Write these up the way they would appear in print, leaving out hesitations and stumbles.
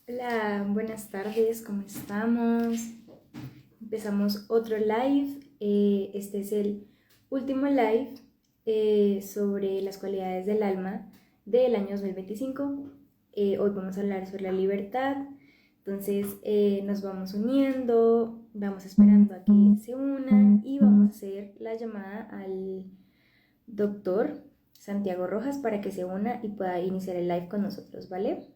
Hola, buenas tardes, ¿cómo estamos? Empezamos otro live. Este es el último live sobre las cualidades del alma del año 2025. Hoy vamos a hablar sobre la libertad. Entonces nos vamos uniendo, vamos esperando a que se unan y vamos a hacer la llamada al doctor Santiago Rojas para que se una y pueda iniciar el live con nosotros, ¿vale?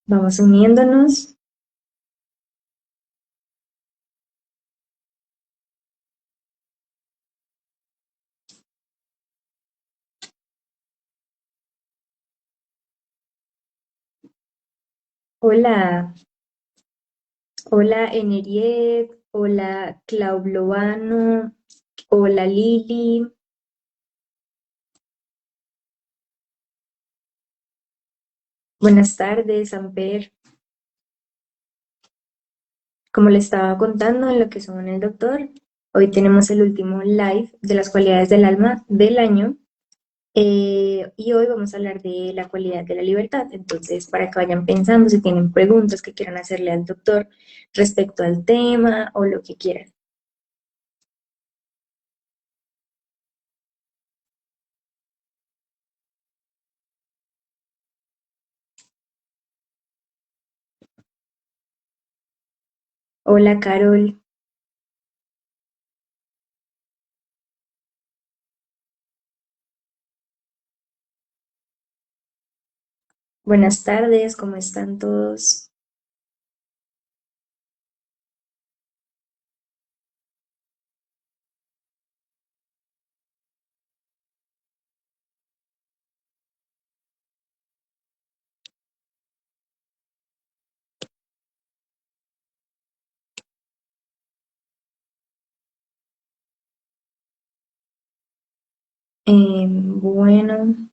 Vamos uniéndonos. Hola, hola Eneriet, hola Clau Blovano, hola Lili, buenas tardes, Amper. Como le estaba contando en lo que son el doctor, hoy tenemos el último live de las cualidades del alma del año y hoy vamos a hablar de la cualidad de la libertad. Entonces, para que vayan pensando si tienen preguntas que quieran hacerle al doctor respecto al tema o lo que quieran. Hola Carol, buenas tardes, ¿cómo están todos? Bueno,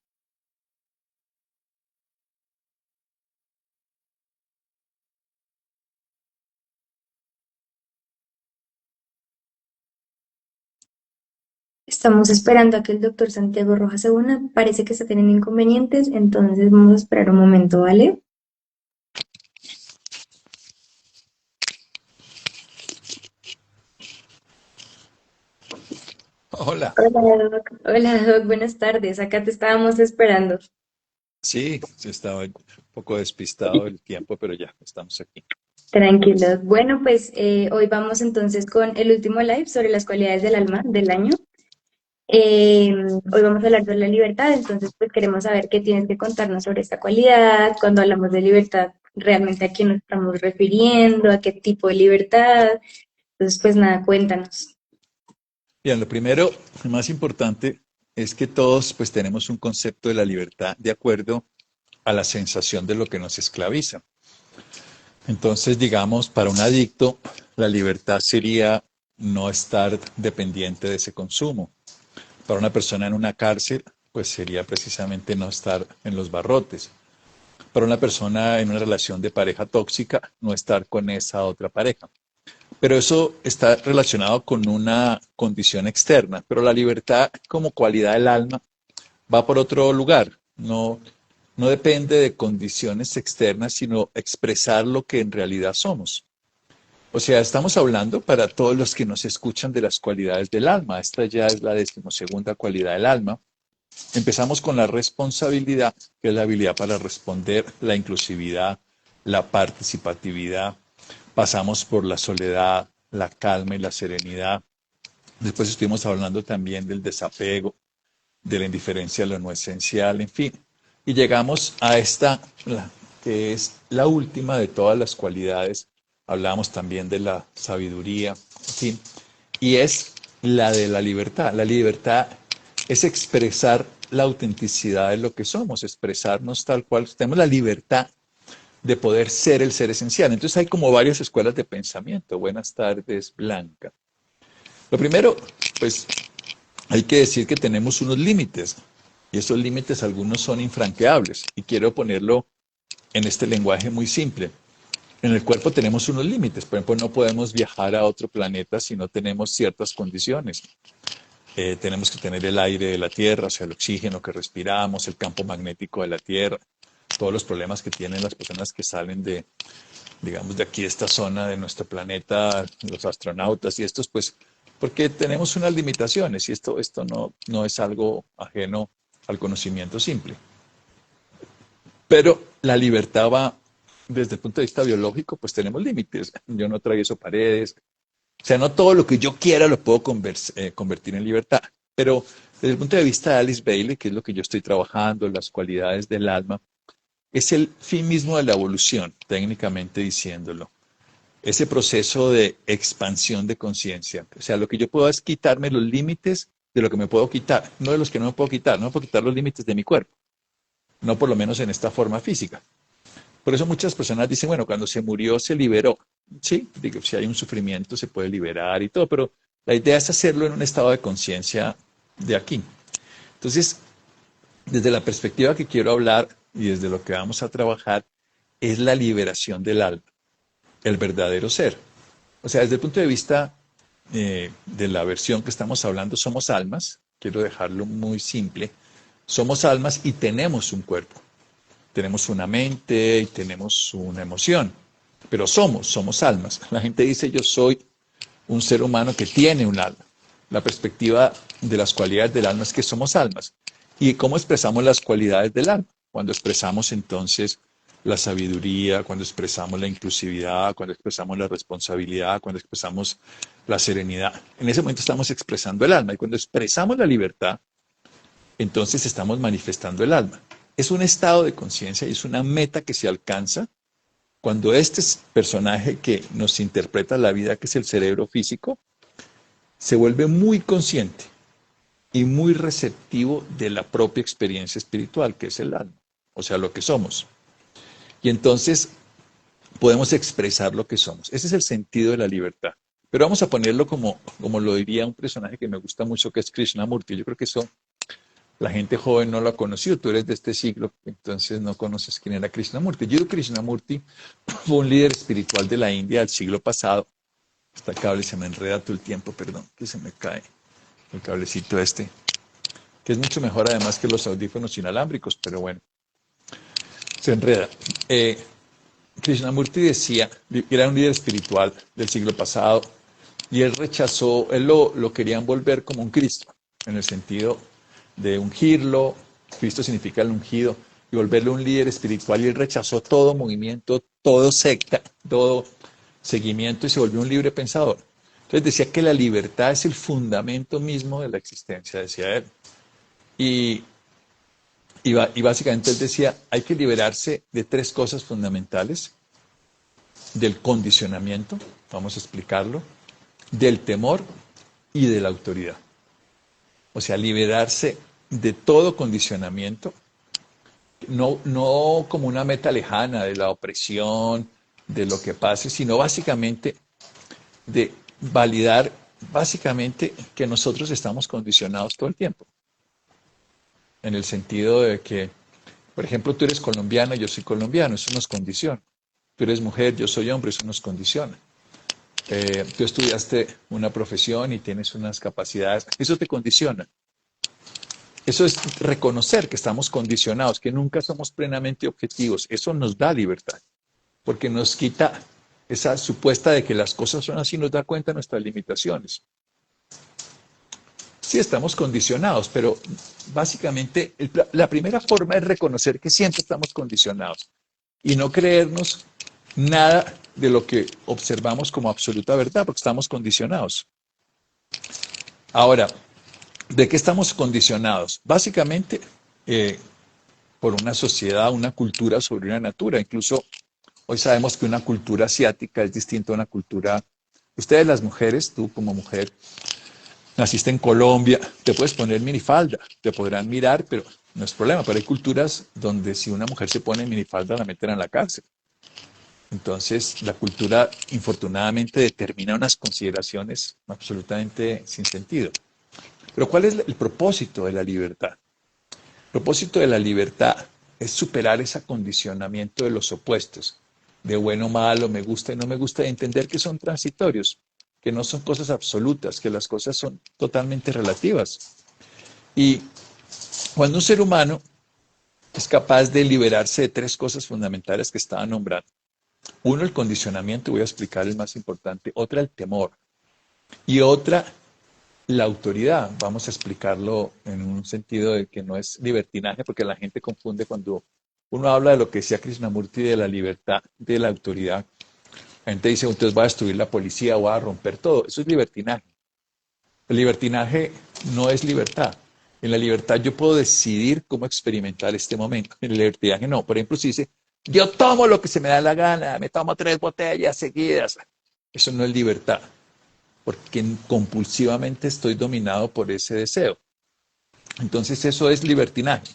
estamos esperando a que el doctor Santiago Rojas se una. Parece que está teniendo inconvenientes, entonces vamos a esperar un momento, ¿vale? Hola, Hola, Doc, buenas tardes. Acá te estábamos esperando. sí, sí estaba un poco despistado del tiempo, pero ya estamos aquí. Tranquilos. Bueno, pues hoy vamos entonces con el último live sobre las cualidades del alma del año. Hoy vamos a hablar de la libertad, entonces pues queremos saber qué tienes que contarnos sobre esta cualidad. Cuando hablamos de libertad, realmente a qué nos estamos refiriendo, a qué tipo de libertad. Entonces, pues nada, cuéntanos. Bien, lo primero, lo más importante, es que todos pues tenemos un concepto de la libertad de acuerdo a la sensación de lo que nos esclaviza. Entonces, digamos, para un adicto, la libertad sería no estar dependiente de ese consumo. Para una persona en una cárcel, pues sería precisamente no estar en los barrotes. Para una persona en una relación de pareja tóxica, no estar con esa otra pareja. Pero eso está relacionado con una condición externa, pero la libertad como cualidad del alma va por otro lugar, no depende de condiciones externas, sino expresar lo que en realidad somos. O sea, estamos hablando para todos los que nos escuchan de las cualidades del alma. Esta ya es la decimosegunda cualidad del alma. Empezamos con la responsabilidad, que es la habilidad para responder, la inclusividad, la participatividad. Pasamos por la soledad, la calma y la serenidad. Después estuvimos hablando también del desapego, de la indiferencia a lo no esencial, en fin. Y llegamos a esta, que es la última de todas las cualidades. Hablamos también de la sabiduría, en fin. Y es la de la libertad. La libertad es expresar la autenticidad de lo que somos, expresarnos tal cual. Tenemos la libertad de poder ser el ser esencial. Entonces hay como varias escuelas de pensamiento. Buenas tardes, Blanca. Lo primero, pues hay que decir que tenemos unos límites y esos límites algunos son infranqueables y quiero ponerlo en este lenguaje muy simple. En el cuerpo tenemos unos límites. Por ejemplo, no podemos viajar a otro planeta si no tenemos ciertas condiciones. Tenemos que tener el aire de la Tierra, o sea, el oxígeno que respiramos, el campo magnético de la Tierra, todos los problemas que tienen las personas que salen de, digamos, de aquí, de esta zona de nuestro planeta, los astronautas y estos, pues, porque tenemos unas limitaciones y esto no es algo ajeno al conocimiento simple. Pero la libertad va, desde el punto de vista biológico, pues tenemos límites. Yo no atravieso paredes. O sea, no todo lo que yo quiera lo puedo convertir en libertad. Pero desde el punto de vista de Alice Bailey, que es lo que yo estoy trabajando, las cualidades del alma, es el fin mismo de la evolución, técnicamente diciéndolo. Ese proceso de expansión de conciencia. O sea, lo que yo puedo es quitarme los límites de lo que me puedo quitar, no de los que no me puedo quitar. No me puedo quitar los límites de mi cuerpo, no por lo menos en esta forma física. Por eso muchas personas dicen, bueno, cuando se murió se liberó. Sí, digo, si hay un sufrimiento se puede liberar y todo, pero la idea es hacerlo en un estado de conciencia de aquí. Entonces, desde la perspectiva que quiero hablar y desde lo que vamos a trabajar, es la liberación del alma, el verdadero ser. O sea, desde el punto de vista de la versión que estamos hablando, somos almas, quiero dejarlo muy simple, somos almas y tenemos un cuerpo. Tenemos una mente y tenemos una emoción, pero somos almas. La gente dice yo soy un ser humano que tiene un alma. La perspectiva de las cualidades del alma es que somos almas. ¿Y cómo expresamos las cualidades del alma? Cuando expresamos entonces la sabiduría, cuando expresamos la inclusividad, cuando expresamos la responsabilidad, cuando expresamos la serenidad. En ese momento estamos expresando el alma y cuando expresamos la libertad, entonces estamos manifestando el alma. Es un estado de conciencia y es una meta que se alcanza cuando este personaje que nos interpreta la vida, que es el cerebro físico, se vuelve muy consciente y muy receptivo de la propia experiencia espiritual, que es el alma, o sea, lo que somos. Y entonces podemos expresar lo que somos. Ese es el sentido de la libertad. Pero vamos a ponerlo como lo diría un personaje que me gusta mucho, que es Krishnamurti. Yo creo que eso la gente joven no lo ha conocido, tú eres de este siglo, entonces no conoces quién era Krishnamurti. Jiddu Krishnamurti fue un líder espiritual de la India del siglo pasado. Este cable se me enreda todo el tiempo, perdón, que se me cae el cablecito este, que es mucho mejor además que los audífonos inalámbricos, pero bueno, se enreda. Krishnamurti decía, era un líder espiritual del siglo pasado, y él rechazó, él lo querían volver como un Cristo, en el sentido de ungirlo, Cristo significa el ungido, y volverlo un líder espiritual, y él rechazó todo movimiento, todo secta, todo seguimiento, y se volvió un libre pensador. Entonces decía que la libertad es el fundamento mismo de la existencia, decía él. Y básicamente él decía, hay que liberarse de tres cosas fundamentales: del condicionamiento, vamos a explicarlo, del temor y de la autoridad. O sea, liberarse de todo condicionamiento, no como una meta lejana de la opresión, de lo que pase, sino básicamente de validar básicamente que nosotros estamos condicionados todo el tiempo. En el sentido de que, por ejemplo, tú eres colombiano, yo soy colombiano, eso nos condiciona. Tú eres mujer, yo soy hombre, eso nos condiciona. Tú estudiaste una profesión y tienes unas capacidades, eso te condiciona. Eso es reconocer que estamos condicionados, que nunca somos plenamente objetivos. Eso nos da libertad, porque nos quita esa supuesta de que las cosas son así, nos da cuenta de nuestras limitaciones. Sí, estamos condicionados, pero básicamente la primera forma es reconocer que siempre estamos condicionados y no creernos nada de lo que observamos como absoluta verdad, porque estamos condicionados. Ahora, ¿de qué estamos condicionados? Básicamente por una sociedad, una cultura sobre una natura. Incluso hoy sabemos que una cultura asiática es distinta a una cultura... Ustedes las mujeres, tú como mujer, naciste en Colombia, te puedes poner minifalda, te podrán mirar, pero no es problema. Pero hay culturas donde si una mujer se pone minifalda la meten a la cárcel. Entonces, la cultura, infortunadamente, determina unas consideraciones absolutamente sin sentido. Pero ¿cuál es el propósito de la libertad? El propósito de la libertad es superar ese acondicionamiento de los opuestos. de bueno o malo, me gusta y no me gusta, y entender que son transitorios, que no son cosas absolutas, que las cosas son totalmente relativas. Y cuando un ser humano es capaz de liberarse de tres cosas fundamentales que estaba nombrando. Uno, el condicionamiento, voy a explicar el más importante. Otra, el temor. Y otra, la autoridad. Vamos a explicarlo en un sentido de que no es libertinaje, porque la gente confunde cuando uno habla de lo que decía Krishnamurti de la libertad, de la autoridad. La gente dice, entonces va a destruir la policía, va a romper todo. Eso es libertinaje. El libertinaje no es libertad. En la libertad yo puedo decidir cómo experimentar este momento. En el libertinaje no. Por ejemplo, si dice, yo tomo lo que se me da la gana, me tomo 3 botellas seguidas. Eso no es libertad, porque compulsivamente estoy dominado por ese deseo. Entonces eso es libertinaje.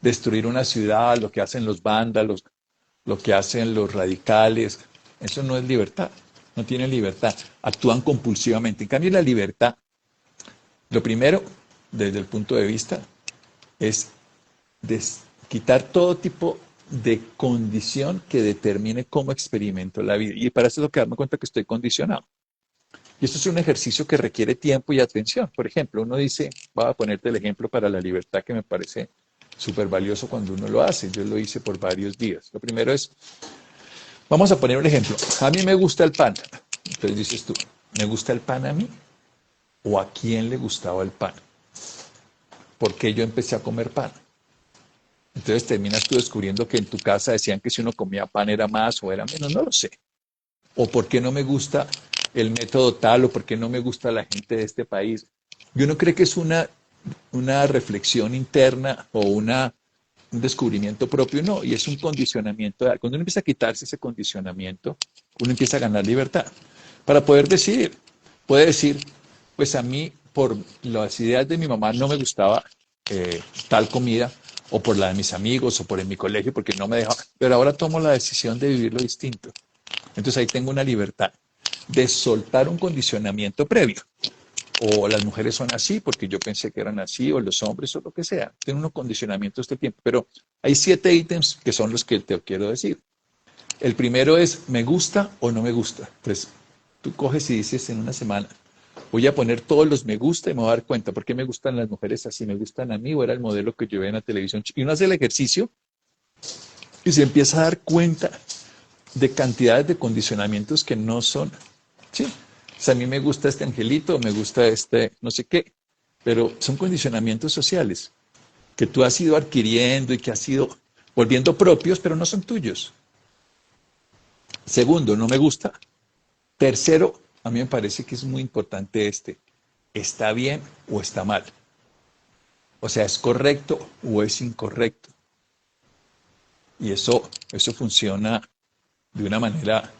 Destruir una ciudad, lo que hacen los vándalos, lo que hacen los radicales, eso no es libertad. No tienen libertad. Actúan compulsivamente. En cambio, la libertad, lo primero, desde el punto de vista, es quitar todo tipo de condición que determine cómo experimento la vida. Y para eso es lo que darme cuenta que estoy condicionado. Y esto es un ejercicio que requiere tiempo y atención. Por ejemplo, uno dice, voy a ponerte el ejemplo para la libertad que me parece súper valioso cuando uno lo hace. Yo lo hice por varios días. Lo primero es, vamos a poner un ejemplo. A mí me gusta el pan. Entonces dices tú, ¿me gusta el pan a mí? ¿O a quién le gustaba el pan? ¿Por qué yo empecé a comer pan? Entonces terminas tú descubriendo que en tu casa decían que si uno comía pan era más o era menos, no lo sé. O por qué no me gusta el método tal, o por qué no me gusta la gente de este país. Yo no creo que es una reflexión interna o un descubrimiento propio, no, y es un condicionamiento. Cuando uno empieza a quitarse ese condicionamiento, uno empieza a ganar libertad para poder decidir. Puede decir, pues a mí por las ideas de mi mamá no me gustaba tal comida, o por la de mis amigos, o por en mi colegio, porque no me dejaba, pero ahora tomo la decisión de vivirlo distinto. Entonces ahí tengo una libertad de soltar un condicionamiento previo. O las mujeres son así porque yo pensé que eran así, o los hombres, o lo que sea. Tienen unos condicionamientos este tiempo. Pero hay 7 ítems que son los que te quiero decir. El primero es, ¿me gusta o no me gusta? Entonces, tú coges y dices en una semana, voy a poner todos los me gusta y me voy a dar cuenta por qué me gustan las mujeres así, me gustan a mí, o era el modelo que yo veía en la televisión. Y uno hace el ejercicio y se empieza a dar cuenta de cantidades de condicionamientos que no son, sí, o sea, a mí me gusta este angelito, me gusta este no sé qué, pero son condicionamientos sociales que tú has ido adquiriendo y que has ido volviendo propios, pero no son tuyos. Segundo, no me gusta. Tercero, a mí me parece que es muy importante ¿está bien o está mal? O sea, ¿es correcto o es incorrecto? Y eso funciona de una manera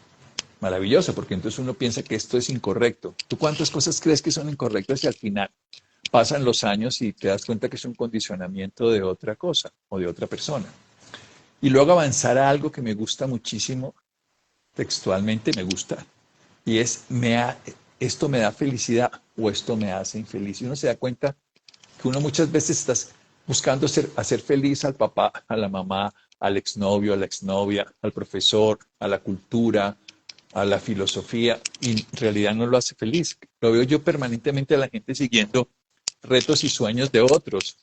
maravillosa, porque entonces uno piensa que esto es incorrecto. ¿Tú cuántas cosas crees que son incorrectas y al final pasan los años y te das cuenta que es un condicionamiento de otra cosa o de otra persona? Y luego avanzar a algo que me gusta muchísimo, textualmente me gusta, y es, esto me da felicidad o esto me hace infeliz. Y uno se da cuenta que uno muchas veces está buscando hacer feliz al papá, a la mamá, al exnovio, a la exnovia, al profesor, a la cultura, a la filosofía, y en realidad no lo hace feliz. Lo veo yo permanentemente a la gente siguiendo retos y sueños de otros,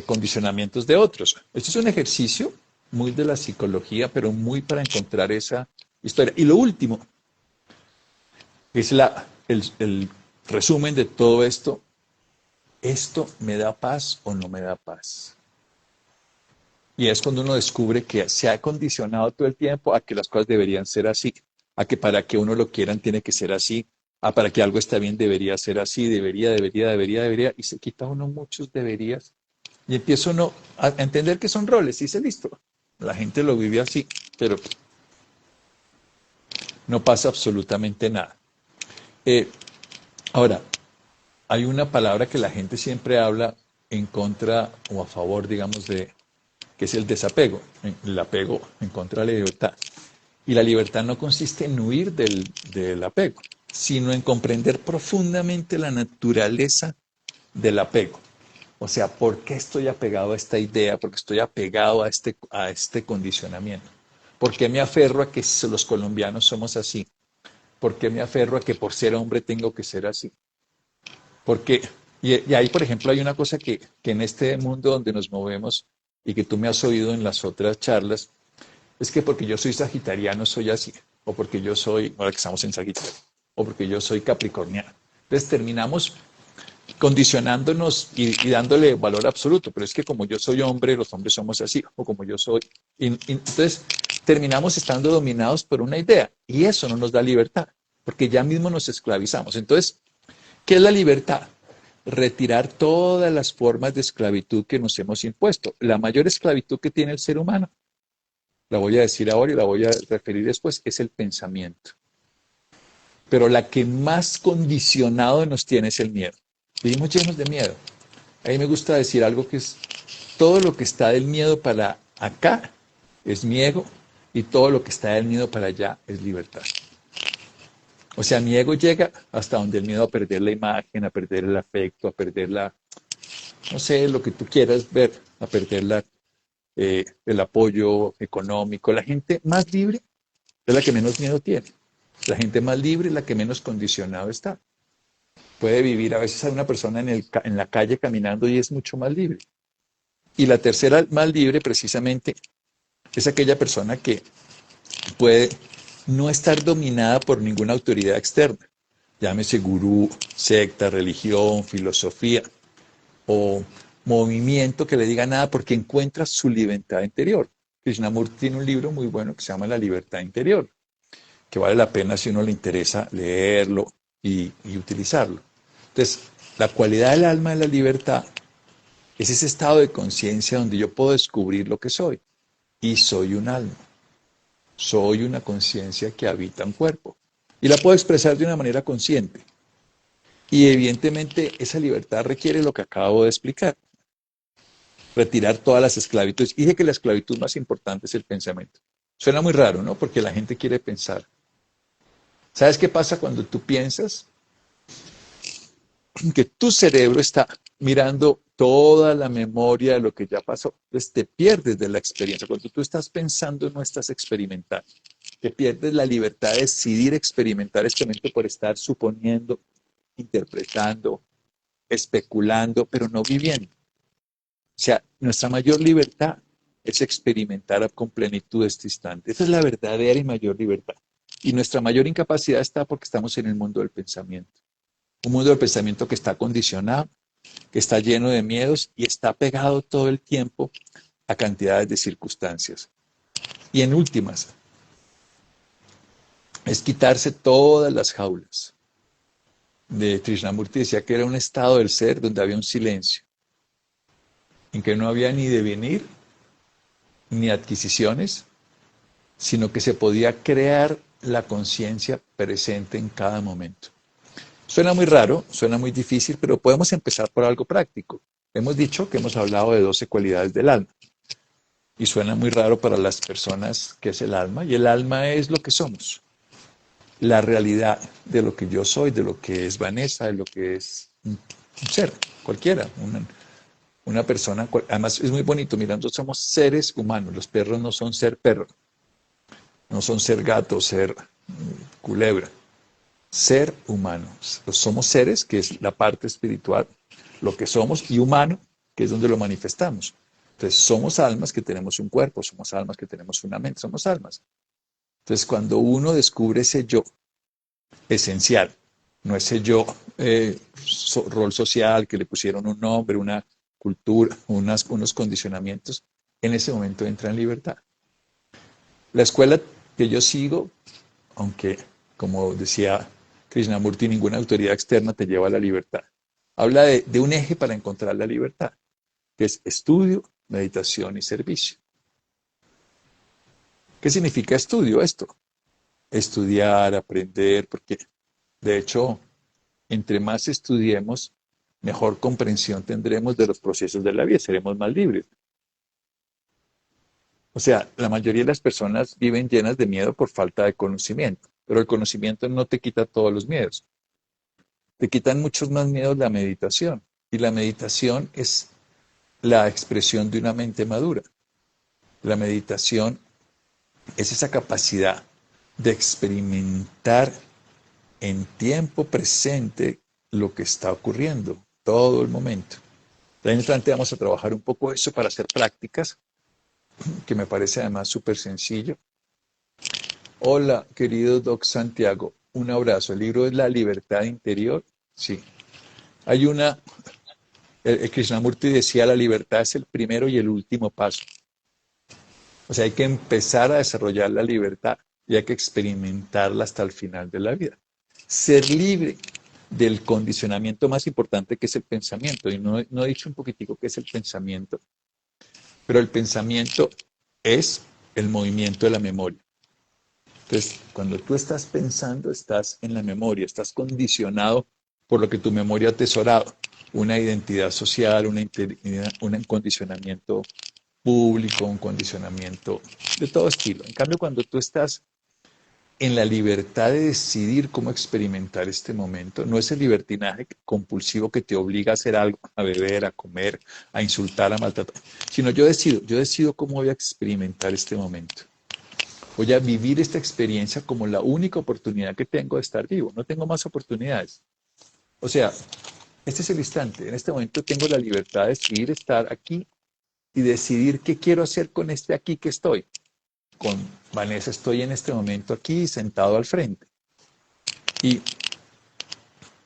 condicionamientos de otros. Esto es un ejercicio muy de la psicología, pero muy para encontrar esa historia. Y lo último es el resumen de todo esto. ¿Esto me da paz o no me da paz? Y es cuando uno descubre que se ha condicionado todo el tiempo a que las cosas deberían ser así, a que para que uno lo quieran tiene que ser así, a para que algo esté bien debería ser así, debería, y se quita uno muchos deberías. Y empieza uno a entender que son roles, y dice, listo, la gente lo vive así, pero no pasa absolutamente nada. Eh, Ahora, hay una palabra que la gente siempre habla en contra o a favor, digamos, que es el desapego, el apego en contra de la libertad. Y la libertad no consiste en huir del apego, sino en comprender profundamente la naturaleza del apego. O sea, ¿por qué estoy apegado a esta idea? ¿Por qué estoy apegado a este condicionamiento? ¿Por qué me aferro a que los colombianos somos así? ¿Por qué me aferro a que por ser hombre tengo que ser así? Porque, y ahí, por ejemplo, hay una cosa que en este mundo donde nos movemos y que tú me has oído en las otras charlas, es que porque yo soy sagitariano soy así, o porque yo soy, ahora que estamos en Sagitario, o porque yo soy capricorniano. Entonces terminamos condicionándonos y dándole valor absoluto, pero es que como yo soy hombre, los hombres somos así, o como yo soy. Entonces terminamos estando dominados por una idea, y eso no nos da libertad, porque ya mismo nos esclavizamos. Entonces, ¿qué es la libertad? Retirar todas las formas de esclavitud que nos hemos impuesto. La mayor esclavitud que tiene el ser humano, la voy a decir ahora y la voy a referir después, es el pensamiento. Pero la que más condicionado nos tiene es el miedo. Vivimos llenos de miedo. A mí me gusta decir algo que es, todo lo que está del miedo para acá es miedo y todo lo que está del miedo para allá es libertad. O sea, mi ego llega hasta donde el miedo a perder la imagen, a perder el afecto, a perder la, no sé, lo que tú quieras ver, a perder el apoyo económico. La gente más libre es la que menos miedo tiene. La gente más libre es la que menos condicionado está. Puede vivir, a veces hay una persona en la calle caminando y es mucho más libre. Y la tercera más libre precisamente es aquella persona que puede no estar dominada por ninguna autoridad externa, llámese gurú, secta, religión, filosofía o movimiento que le diga nada porque encuentra su libertad interior. Krishnamurti tiene un libro muy bueno que se llama La libertad interior, que vale la pena si uno le interesa leerlo y utilizarlo. Entonces, la cualidad del alma de la libertad es ese estado de conciencia donde yo puedo descubrir lo que soy. Y soy un alma. Soy una conciencia que habita un cuerpo. Y la puedo expresar de una manera consciente. Y evidentemente esa libertad requiere lo que acabo de explicar. Retirar todas las esclavitudes. Y dije que la esclavitud más importante es el pensamiento. Suena muy raro, ¿no? Porque la gente quiere pensar. ¿Sabes qué pasa cuando tú piensas? Que tu cerebro está mirando toda la memoria de lo que ya pasó. Entonces te pierdes de la experiencia. Cuando tú estás pensando, no estás experimentando. Te pierdes la libertad de decidir experimentar este momento por estar suponiendo, interpretando, especulando, pero no viviendo. O sea, nuestra mayor libertad es experimentar con plenitud este instante. Esa es la verdadera y mayor libertad. Y nuestra mayor incapacidad está porque estamos en el mundo del pensamiento. Un mundo del pensamiento que está condicionado, que está lleno de miedos y está pegado todo el tiempo a cantidades de circunstancias. Y en últimas, es quitarse todas las jaulas. De Krishnamurti decía que era un estado del ser donde había un silencio, en que no había ni devenir, ni adquisiciones, sino que se podía crear la conciencia presente en cada momento. Suena muy raro, suena muy difícil, pero podemos empezar por algo práctico. Hemos dicho que hemos hablado de 12 cualidades del alma. Y suena muy raro para las personas qué es el alma. Y el alma es lo que somos. La realidad de lo que yo soy, de lo que es Vanessa, de lo que es un ser, cualquiera. Una persona, además es muy bonito, mirando, somos seres humanos. Los perros no son ser perro, no son ser gato, ser culebra. Ser humano. Somos seres, que es la parte espiritual, lo que somos, y humano, que es donde lo manifestamos. Entonces, somos almas que tenemos un cuerpo, somos almas que tenemos una mente, somos almas. Entonces, cuando uno descubre ese yo esencial, no ese yo rol social que le pusieron un nombre, una cultura, unos condicionamientos, en ese momento entra en libertad. La escuela que yo sigo, aunque, como decía Krishnamurti, ninguna autoridad externa te lleva a la libertad. Habla de un eje para encontrar la libertad, que es estudio, meditación y servicio. ¿Qué significa estudio esto? Estudiar, aprender, porque de hecho, entre más estudiemos, mejor comprensión tendremos de los procesos de la vida, seremos más libres. O sea, la mayoría de las personas viven llenas de miedo por falta de conocimiento, pero el conocimiento no te quita todos los miedos. Te quitan muchos más miedos la meditación. Y la meditación es la expresión de una mente madura. La meditación es esa capacidad de experimentar en tiempo presente lo que está ocurriendo, todo el momento. De ahí en adelante vamos a trabajar un poco eso para hacer prácticas, que me parece además súper sencillo. Hola, querido Doc Santiago, un abrazo. El libro es La libertad interior. Sí. Hay una, el Krishnamurti decía, la libertad es el primero y el último paso. O sea, hay que empezar a desarrollar la libertad y hay que experimentarla hasta el final de la vida. Ser libre del condicionamiento más importante que es el pensamiento. Y no he dicho un poquitico qué es el pensamiento, pero el pensamiento es el movimiento de la memoria. Entonces, cuando tú estás pensando, estás en la memoria, estás condicionado por lo que tu memoria ha atesorado, una identidad social, un condicionamiento público, un condicionamiento de todo estilo. En cambio, cuando tú estás en la libertad de decidir cómo experimentar este momento, no es el libertinaje compulsivo que te obliga a hacer algo, a beber, a comer, a insultar, a maltratar, sino yo decido cómo voy a experimentar este momento. Voy a vivir esta experiencia como la única oportunidad que tengo de estar vivo. No tengo más oportunidades. O sea, este es el instante. En este momento tengo la libertad de decidir estar aquí y decidir qué quiero hacer con este aquí que estoy. Con Vanessa estoy en este momento aquí sentado al frente. Y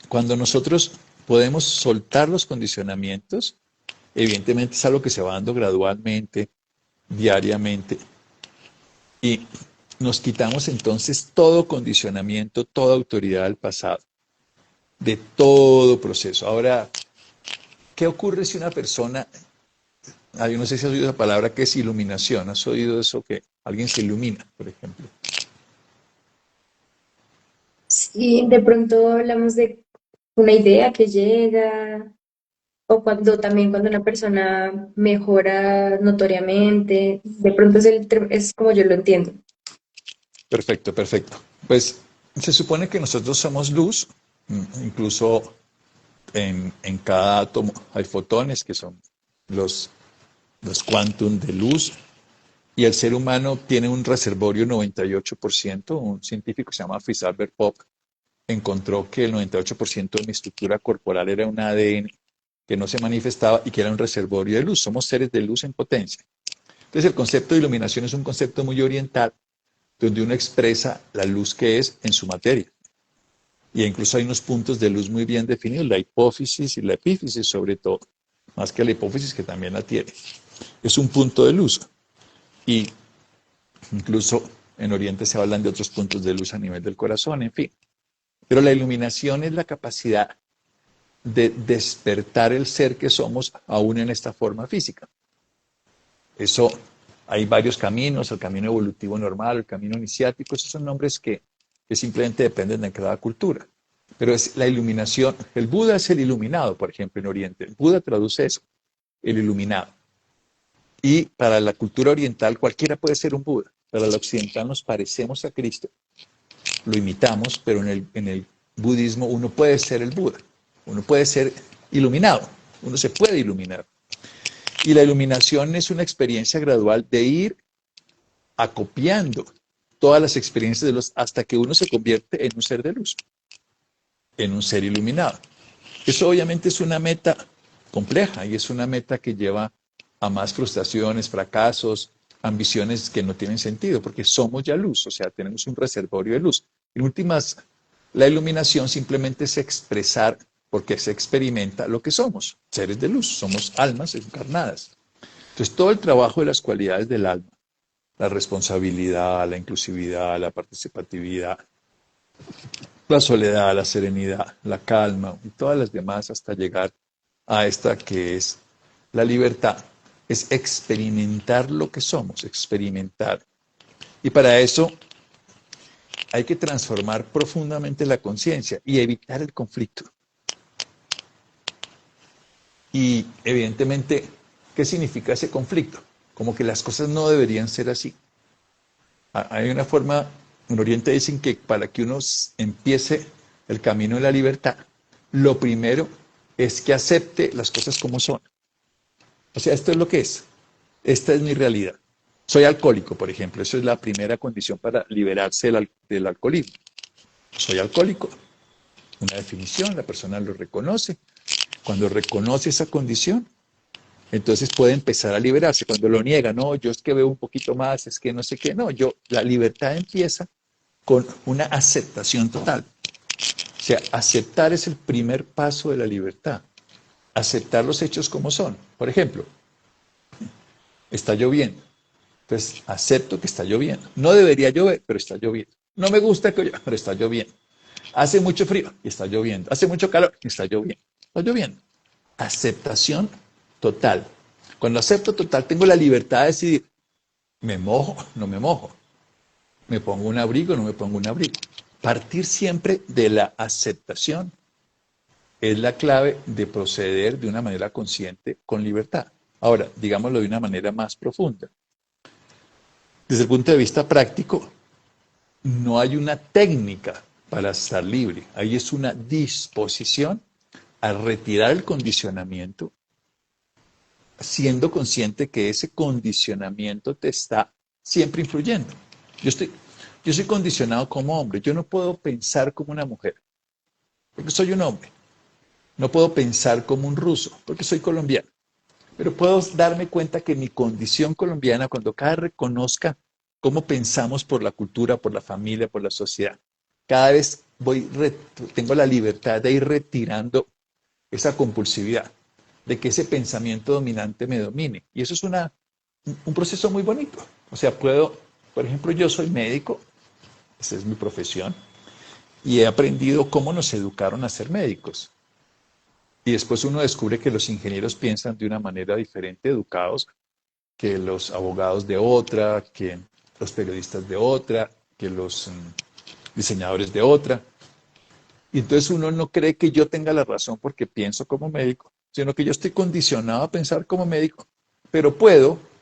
cuando nosotros podemos soltar los condicionamientos, evidentemente es algo que se va dando gradualmente, diariamente, y nos quitamos entonces todo condicionamiento, toda autoridad del pasado, de todo proceso. Ahora, ¿qué ocurre si una persona, yo no sé si has oído esa palabra que es iluminación, has oído eso que alguien se ilumina, por ejemplo? Sí, de pronto hablamos de una idea que llega, o cuando una persona mejora notoriamente, de pronto es como yo lo entiendo. Perfecto, perfecto. Pues se supone que nosotros somos luz, incluso en cada átomo hay fotones que son los, los quantum de luz, y el ser humano tiene un reservorio 98%. Un científico que se llama Fritz Albert Popp encontró que el 98% de mi estructura corporal era un ADN que no se manifestaba y que era un reservorio de luz. Somos seres de luz en potencia. Entonces el concepto de iluminación es un concepto muy oriental, donde uno expresa la luz que es en su materia. Y incluso hay unos puntos de luz muy bien definidos, la hipófisis y la epífisis sobre todo, más que la hipófisis que también la tiene. Es un punto de luz. Y incluso en Oriente se hablan de otros puntos de luz a nivel del corazón, en fin. Pero la iluminación es la capacidad de despertar el ser que somos aún en esta forma física. Eso, hay varios caminos, el camino evolutivo normal, el camino iniciático, esos son nombres que simplemente dependen de cada cultura. Pero es la iluminación, el Buda es el iluminado, por ejemplo, en Oriente. El Buda traduce eso, el iluminado. Y para la cultura oriental cualquiera puede ser un Buda. Para la occidental nos parecemos a Cristo, lo imitamos, pero en el budismo uno puede ser el Buda, uno puede ser iluminado, uno se puede iluminar. Y la iluminación es una experiencia gradual de ir acopiando todas las experiencias de luz hasta que uno se convierte en un ser de luz, en un ser iluminado. Eso obviamente es una meta compleja y es una meta que lleva a más frustraciones, fracasos, ambiciones que no tienen sentido, porque somos ya luz, o sea, tenemos un reservorio de luz. En últimas, la iluminación simplemente es expresar, porque se experimenta lo que somos, seres de luz, somos almas encarnadas. Entonces, todo el trabajo de las cualidades del alma, la responsabilidad, la inclusividad, la participatividad, la soledad, la serenidad, la calma y todas las demás hasta llegar a esta que es la libertad, es experimentar lo que somos, experimentar. Y para eso hay que transformar profundamente la conciencia y evitar el conflicto. Y evidentemente, ¿qué significa ese conflicto? Como que las cosas no deberían ser así. Hay una forma, en Oriente dicen que para que uno empiece el camino de la libertad, lo primero es que acepte las cosas como son. O sea, esto es lo que es. Esta es mi realidad. Soy alcohólico, por ejemplo. Eso es la primera condición para liberarse del alcoholismo. Soy alcohólico. Una definición, la persona lo reconoce. Cuando reconoce esa condición, entonces puede empezar a liberarse. Cuando lo niega, no, yo es que veo un poquito más, es que no sé qué, no, la libertad empieza con una aceptación total. O sea, aceptar es el primer paso de la libertad. Aceptar los hechos como son. Por ejemplo, está lloviendo. Entonces, acepto que está lloviendo. No debería llover, pero está lloviendo. No me gusta que llueva, pero está lloviendo. Hace mucho frío y está lloviendo. Hace mucho calor y está lloviendo. Está lloviendo. Aceptación total. Cuando acepto total, tengo la libertad de decidir, me mojo, no me mojo. Me pongo un abrigo, no me pongo un abrigo. Partir siempre de la aceptación es la clave de proceder de una manera consciente con libertad. Ahora, digámoslo de una manera más profunda. Desde el punto de vista práctico, no hay una técnica para estar libre. Ahí es una disposición a retirar el condicionamiento, siendo consciente que ese condicionamiento te está siempre influyendo. Yo soy condicionado como hombre. Yo no puedo pensar como una mujer, porque soy un hombre. No puedo pensar como un ruso, porque soy colombiano. Pero puedo darme cuenta que mi condición colombiana, cuando cada vez reconozca cómo pensamos por la cultura, por la familia, por la sociedad, cada vez tengo la libertad de ir retirando esa compulsividad, de que ese pensamiento dominante me domine. Y eso es un proceso muy bonito. O sea, por ejemplo, yo soy médico, esa es mi profesión, y he aprendido cómo nos educaron a ser médicos. Y después uno descubre que los ingenieros piensan de una manera diferente, educados, que los abogados de otra, que los periodistas de otra, que los diseñadores de otra. Y entonces uno no cree que yo tenga la razón porque pienso como médico, sino que yo estoy condicionado a pensar como médico. Pero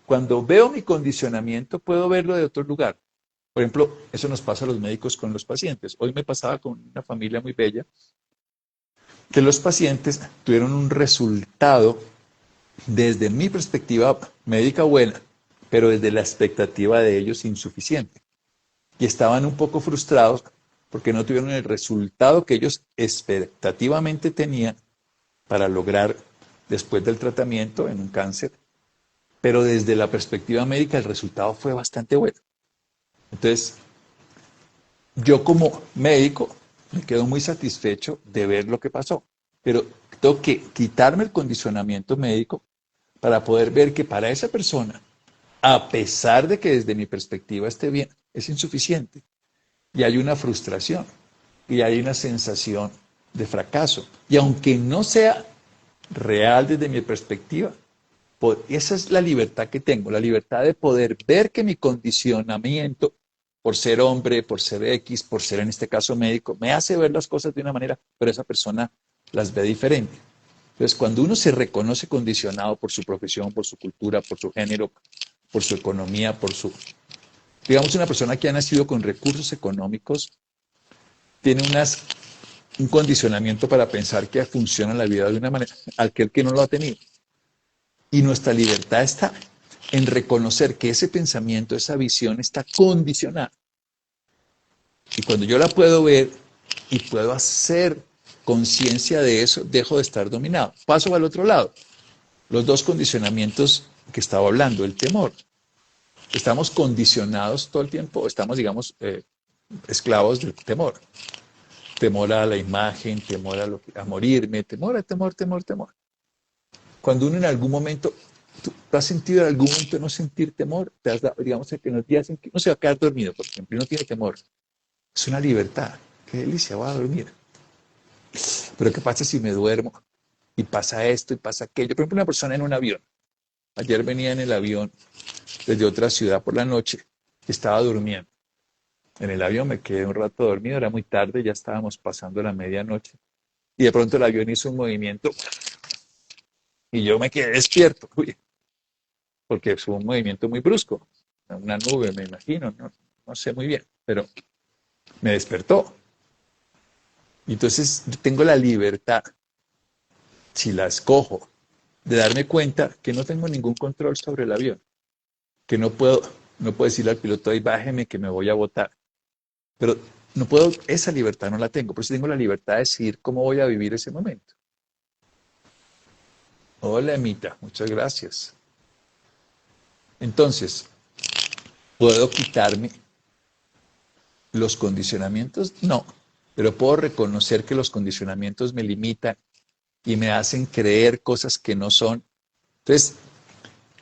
cuando veo mi condicionamiento, puedo verlo de otro lugar. Por ejemplo, eso nos pasa a los médicos con los pacientes. Hoy me pasaba con una familia muy bella que los pacientes tuvieron un resultado desde mi perspectiva médica buena, pero desde la expectativa de ellos insuficiente. Y estaban un poco frustrados porque no tuvieron el resultado que ellos expectativamente tenían para lograr después del tratamiento en un cáncer, pero desde la perspectiva médica el resultado fue bastante bueno. Entonces, yo como médico me quedo muy satisfecho de ver lo que pasó, pero tengo que quitarme el condicionamiento médico para poder ver que para esa persona, a pesar de que desde mi perspectiva esté bien, es insuficiente. Y hay una frustración, y hay una sensación de fracaso. Y aunque no sea real desde mi perspectiva, esa es la libertad que tengo, la libertad de poder ver que mi condicionamiento, por ser hombre, por ser X, por ser en este caso médico, me hace ver las cosas de una manera, pero esa persona las ve diferente. Entonces, cuando uno se reconoce condicionado por su profesión, por su cultura, por su género, por su economía, digamos, una persona que ha nacido con recursos económicos, tiene un condicionamiento para pensar que funciona la vida de una manera, aquel que no lo ha tenido. Y nuestra libertad está en reconocer que ese pensamiento, esa visión está condicionada. Y cuando yo la puedo ver y puedo hacer conciencia de eso, dejo de estar dominado. Paso al otro lado. Los dos condicionamientos que estaba hablando, el temor. Estamos condicionados todo el tiempo, estamos, digamos, esclavos del temor. Temor a la imagen, temor a morirme, temor. Cuando uno en algún momento, ¿tú has sentido en algún momento no sentir temor? Te has dado, digamos que en los días en que uno se va a quedar dormido, por ejemplo, y no tiene temor. Es una libertad. Qué delicia, voy a dormir. Pero ¿qué pasa si me duermo? Y pasa esto y pasa aquello. Por ejemplo, una persona en un avión. Ayer venía en el avión desde otra ciudad por la noche y estaba durmiendo. En el avión me quedé un rato dormido, era muy tarde, ya estábamos pasando la medianoche. Y de pronto el avión hizo un movimiento y yo me quedé despierto, porque fue un movimiento muy brusco. Una nube, me imagino, no sé muy bien, pero me despertó. Y entonces tengo la libertad, si la escojo, de darme cuenta que no tengo ningún control sobre el avión. que no puedo decirle al piloto, ahí bájeme que me voy a botar. Pero no puedo, esa libertad no la tengo, por eso tengo la libertad de decidir cómo voy a vivir ese momento. Hola, Emita, muchas gracias. Entonces, ¿puedo quitarme los condicionamientos? No, pero puedo reconocer que los condicionamientos me limitan y me hacen creer cosas que no son. Entonces,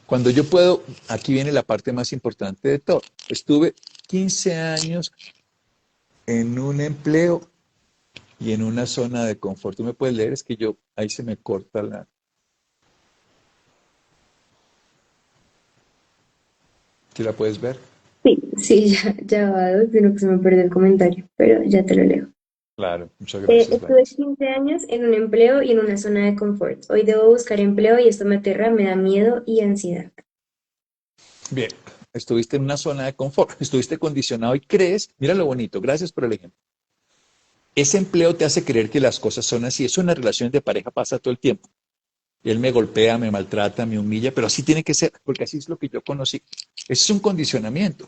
cuando yo puedo, aquí viene la parte más importante de todo. Estuve 15 años en un empleo y en una zona de confort. Tú me puedes leer, es que yo, ahí se me corta la... ¿Sí la puedes ver? Sí, sí, ya va, sino que se me perdió el comentario, pero ya te lo leo. Claro, muchas gracias, Estuve Vanessa. 15 años en un empleo y en una zona de confort. Hoy debo buscar empleo y esto me aterra, me da miedo y ansiedad. Bien, estuviste en una zona de confort, estuviste condicionado y crees, mira lo bonito, gracias por el ejemplo. Ese empleo te hace creer que las cosas son así. Eso en las relaciones de pareja pasa todo el tiempo. Él me golpea, me maltrata, me humilla, pero así tiene que ser, porque así es lo que yo conocí. Ese es un condicionamiento.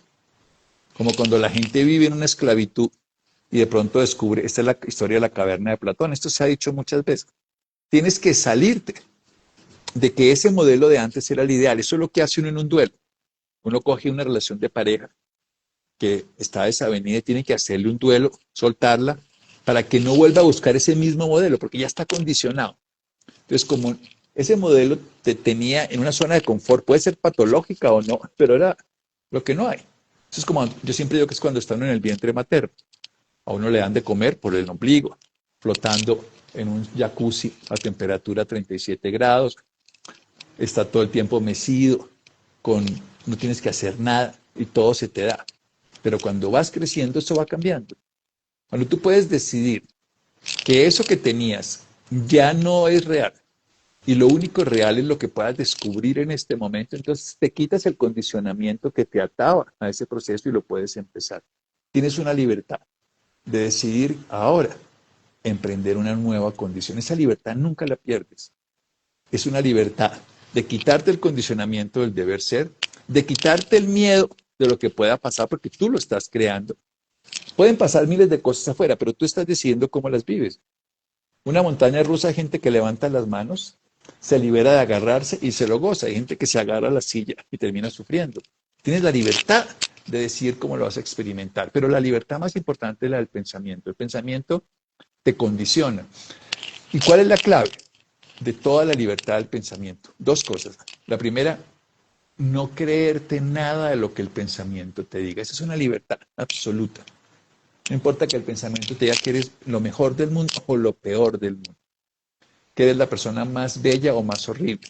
Como cuando la gente vive en una esclavitud y de pronto descubre, esta es la historia de la caverna de Platón, esto se ha dicho muchas veces, tienes que salirte de que ese modelo de antes era el ideal. Eso es lo que hace uno en un duelo. Uno coge una relación de pareja que está desavenida y tiene que hacerle un duelo, soltarla, para que no vuelva a buscar ese mismo modelo, porque ya está condicionado. Entonces, como ese modelo te tenía en una zona de confort, puede ser patológica o no, pero era lo que no hay. Eso es como, yo siempre digo que es cuando están en el vientre materno. A uno le dan de comer por el ombligo, flotando en un jacuzzi a temperatura 37 grados, está todo el tiempo mecido, no tienes que hacer nada y todo se te da. Pero cuando vas creciendo, eso va cambiando. Cuando tú puedes decidir que eso que tenías ya no es real y lo único real es lo que puedas descubrir en este momento, entonces te quitas el condicionamiento que te ataba a ese proceso y lo puedes empezar. Tienes una libertad de decidir ahora emprender una nueva condición. Esa libertad nunca la pierdes. Es una libertad de quitarte el condicionamiento del deber ser, de quitarte el miedo de lo que pueda pasar porque tú lo estás creando. Pueden pasar miles de cosas afuera, pero tú estás decidiendo cómo las vives. Una montaña rusa hay gente que levanta las manos, se libera de agarrarse y se lo goza. Hay gente que se agarra a la silla y termina sufriendo. Tienes la libertad de decidir cómo lo vas a experimentar, pero la libertad más importante es la del pensamiento. El pensamiento te condiciona. ¿Y cuál es la clave de toda la libertad del pensamiento? Dos cosas. La primera, no creerte nada de lo que el pensamiento te diga. Esa es una libertad absoluta. No importa que el pensamiento te diga que eres lo mejor del mundo o lo peor del mundo, que eres la persona más bella o más horrible,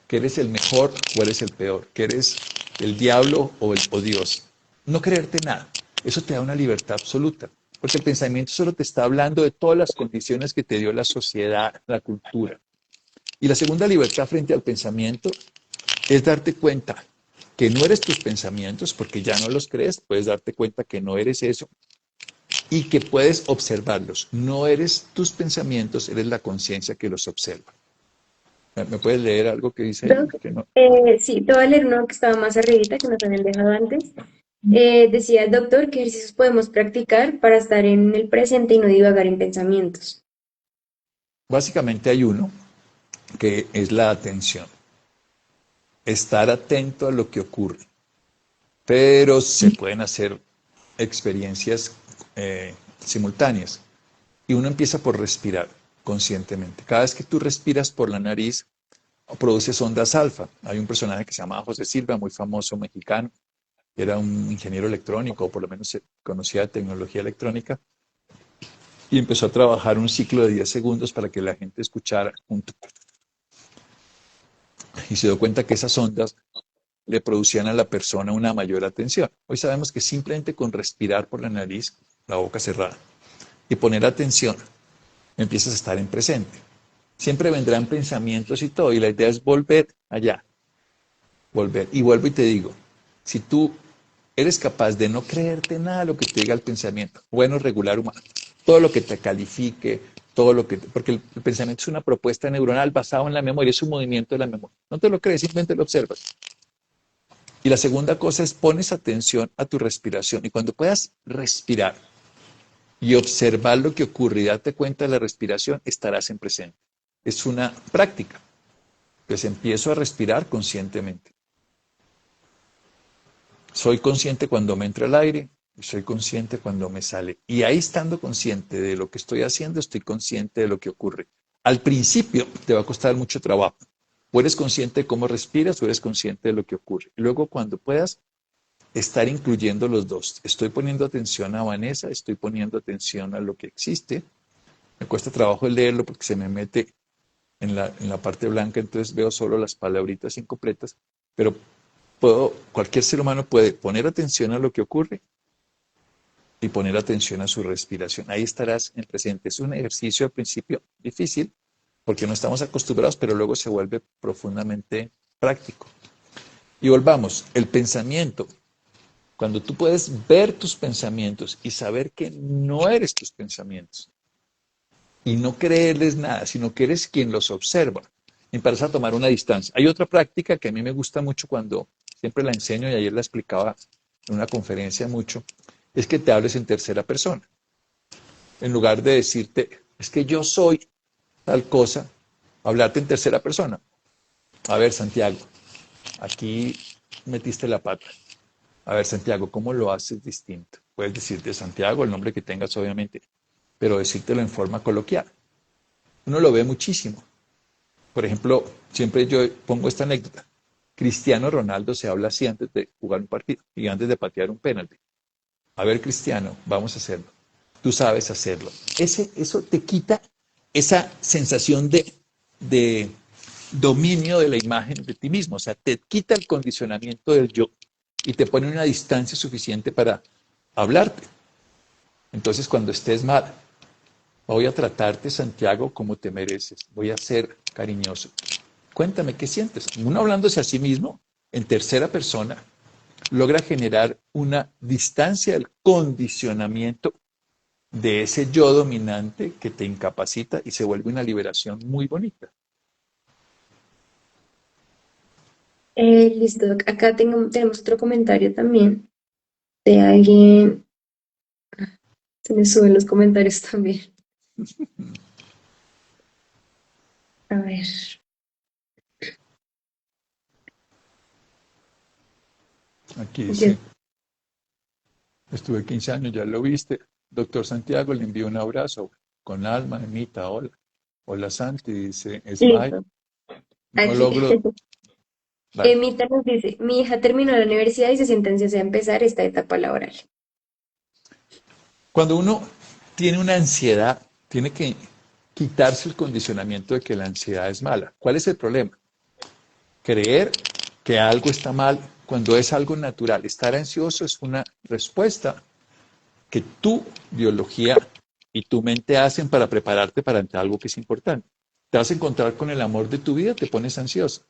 que eres el mejor o eres el peor, que eres el diablo o Dios. No creerte nada. Eso te da una libertad absoluta, porque el pensamiento solo te está hablando de todas las condiciones que te dio la sociedad, la cultura. Y la segunda libertad frente al pensamiento es darte cuenta que no eres tus pensamientos, porque ya no los crees, puedes darte cuenta que no eres eso y que puedes observarlos. No eres tus pensamientos, eres la conciencia que los observa. ¿Me puedes leer algo que dice ahí? Doc, Que no. sí, te voy a leer uno que estaba más arribita, que nos habían dejado antes. Decía el doctor, ¿qué ejercicios podemos practicar para estar en el presente y no divagar en pensamientos? Básicamente hay uno que es la atención. Estar atento a lo que ocurre. Pero se pueden hacer experiencias simultáneas. Y uno empieza por respirar conscientemente. Cada vez que tú respiras por la nariz, produces ondas alfa. Hay un personaje que se llama José Silva, muy famoso mexicano, era un ingeniero electrónico, o por lo menos se conocía de tecnología electrónica, y empezó a trabajar un ciclo de 10 segundos para que la gente escuchara un tuc, y se dio cuenta que esas ondas le producían a la persona una mayor atención. Hoy sabemos que simplemente con respirar por la nariz, la boca cerrada, y poner atención, empiezas a estar en presente. Siempre vendrán pensamientos y todo, y la idea es volver allá, volver. Y vuelvo y te digo, si tú eres capaz de no creerte nada de lo que te diga el pensamiento, bueno, regular, humano, todo lo que te califique, todo lo que, porque el pensamiento es una propuesta neuronal basada en la memoria, es un movimiento de la memoria. No te lo crees, simplemente lo observas. Y la segunda cosa es pones atención a tu respiración. Y cuando puedas respirar y observar lo que ocurre y darte cuenta de la respiración, estarás en presente. Es una práctica. Pues empiezo a respirar conscientemente. Soy consciente cuando me entra el aire y soy consciente cuando me sale. Y ahí estando consciente de lo que estoy haciendo, estoy consciente de lo que ocurre. Al principio te va a costar mucho trabajo. O eres consciente de cómo respiras o eres consciente de lo que ocurre. Y luego cuando puedas estar incluyendo los dos. Estoy poniendo atención a Vanessa, estoy poniendo atención a lo que existe. Me cuesta trabajo leerlo porque se me mete en la parte blanca, entonces veo solo las palabritas incompletas, pero cualquier ser humano puede poner atención a lo que ocurre y poner atención a su respiración. Ahí estarás en presente. Es un ejercicio al principio difícil porque no estamos acostumbrados, pero luego se vuelve profundamente práctico. Y volvamos, el pensamiento. Cuando tú puedes ver tus pensamientos y saber que no eres tus pensamientos y no creerles nada, sino que eres quien los observa, empiezas a tomar una distancia. Hay otra práctica que a mí me gusta mucho cuando siempre la enseño y ayer la explicaba en una conferencia mucho, es que te hables en tercera persona. En lugar de decirte, es que yo soy tal cosa, hablarte en tercera persona. A ver, Santiago, aquí metiste la pata. A ver, Santiago, ¿cómo lo haces distinto? Puedes decirte Santiago, el nombre que tengas, obviamente, pero decírtelo en forma coloquial. Uno lo ve muchísimo. Por ejemplo, siempre yo pongo esta anécdota. Cristiano Ronaldo se habla así antes de jugar un partido y antes de patear un penalti. A ver, Cristiano, vamos a hacerlo. Tú sabes hacerlo. Eso te quita esa sensación de dominio de la imagen de ti mismo. O sea, te quita el condicionamiento del yo y te pone una distancia suficiente para hablarte. Entonces, cuando estés mal, voy a tratarte, Santiago, como te mereces. Voy a ser cariñoso. Cuéntame, ¿qué sientes? Uno hablándose a sí mismo, en tercera persona, logra generar una distancia del condicionamiento de ese yo dominante que te incapacita y se vuelve una liberación muy bonita. Listo, acá tenemos otro comentario también de alguien. Se me suben los comentarios también. A ver. Aquí Yo, dice, estuve 15 años, ya lo viste. Doctor Santiago, le envío un abrazo con alma, Emita, hola. Hola Santi, dice, Smile. listo. No Aquí. logro, vale. Emita nos dice, mi hija terminó la universidad y se siente ansiosa de empezar esta etapa laboral. Cuando uno tiene una ansiedad, tiene que quitarse el condicionamiento de que la ansiedad es mala. ¿Cuál es el problema? Creer que algo está mal cuando es algo natural. Estar ansioso es una respuesta que tu biología y tu mente hacen para prepararte para ante algo que es importante. Te vas a encontrar con el amor de tu vida, te pones ansioso.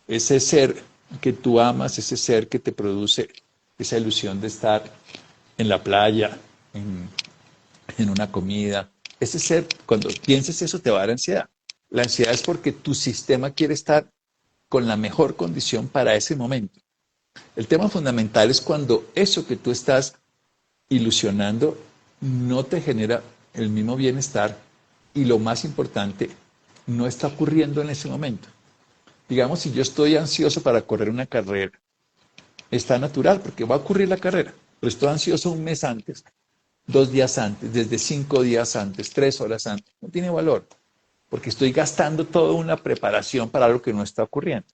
Ese ser que tú amas, ese ser que te produce esa ilusión de estar en la playa, en una comida, ese ser, cuando pienses eso, te va a dar ansiedad. La ansiedad es porque tu sistema quiere estar con la mejor condición para ese momento. El tema fundamental es cuando eso que tú estás ilusionando no te genera el mismo bienestar y lo más importante, no está ocurriendo en ese momento. Digamos, si yo estoy ansioso para correr una carrera, está natural porque va a ocurrir la carrera, pero estoy ansioso un mes antes, 2 días antes, desde 5 días antes, 3 horas antes. No tiene valor porque estoy gastando toda una preparación para algo que no está ocurriendo.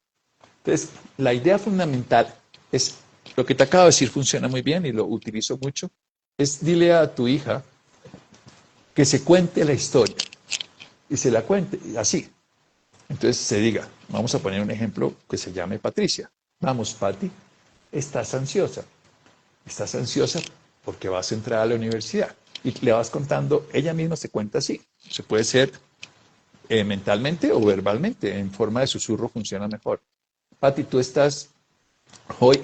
Entonces, la idea fundamental es, lo que te acabo de decir funciona muy bien y lo utilizo mucho, es dile a tu hija que se cuente la historia y se la cuente así. Entonces se diga, vamos a poner un ejemplo que se llame Patricia. Vamos, Pati, estás ansiosa porque vas a entrar a la universidad y le vas contando, ella misma se cuenta así. Se puede ser mentalmente o verbalmente, en forma de susurro funciona mejor. Pati, tú estás hoy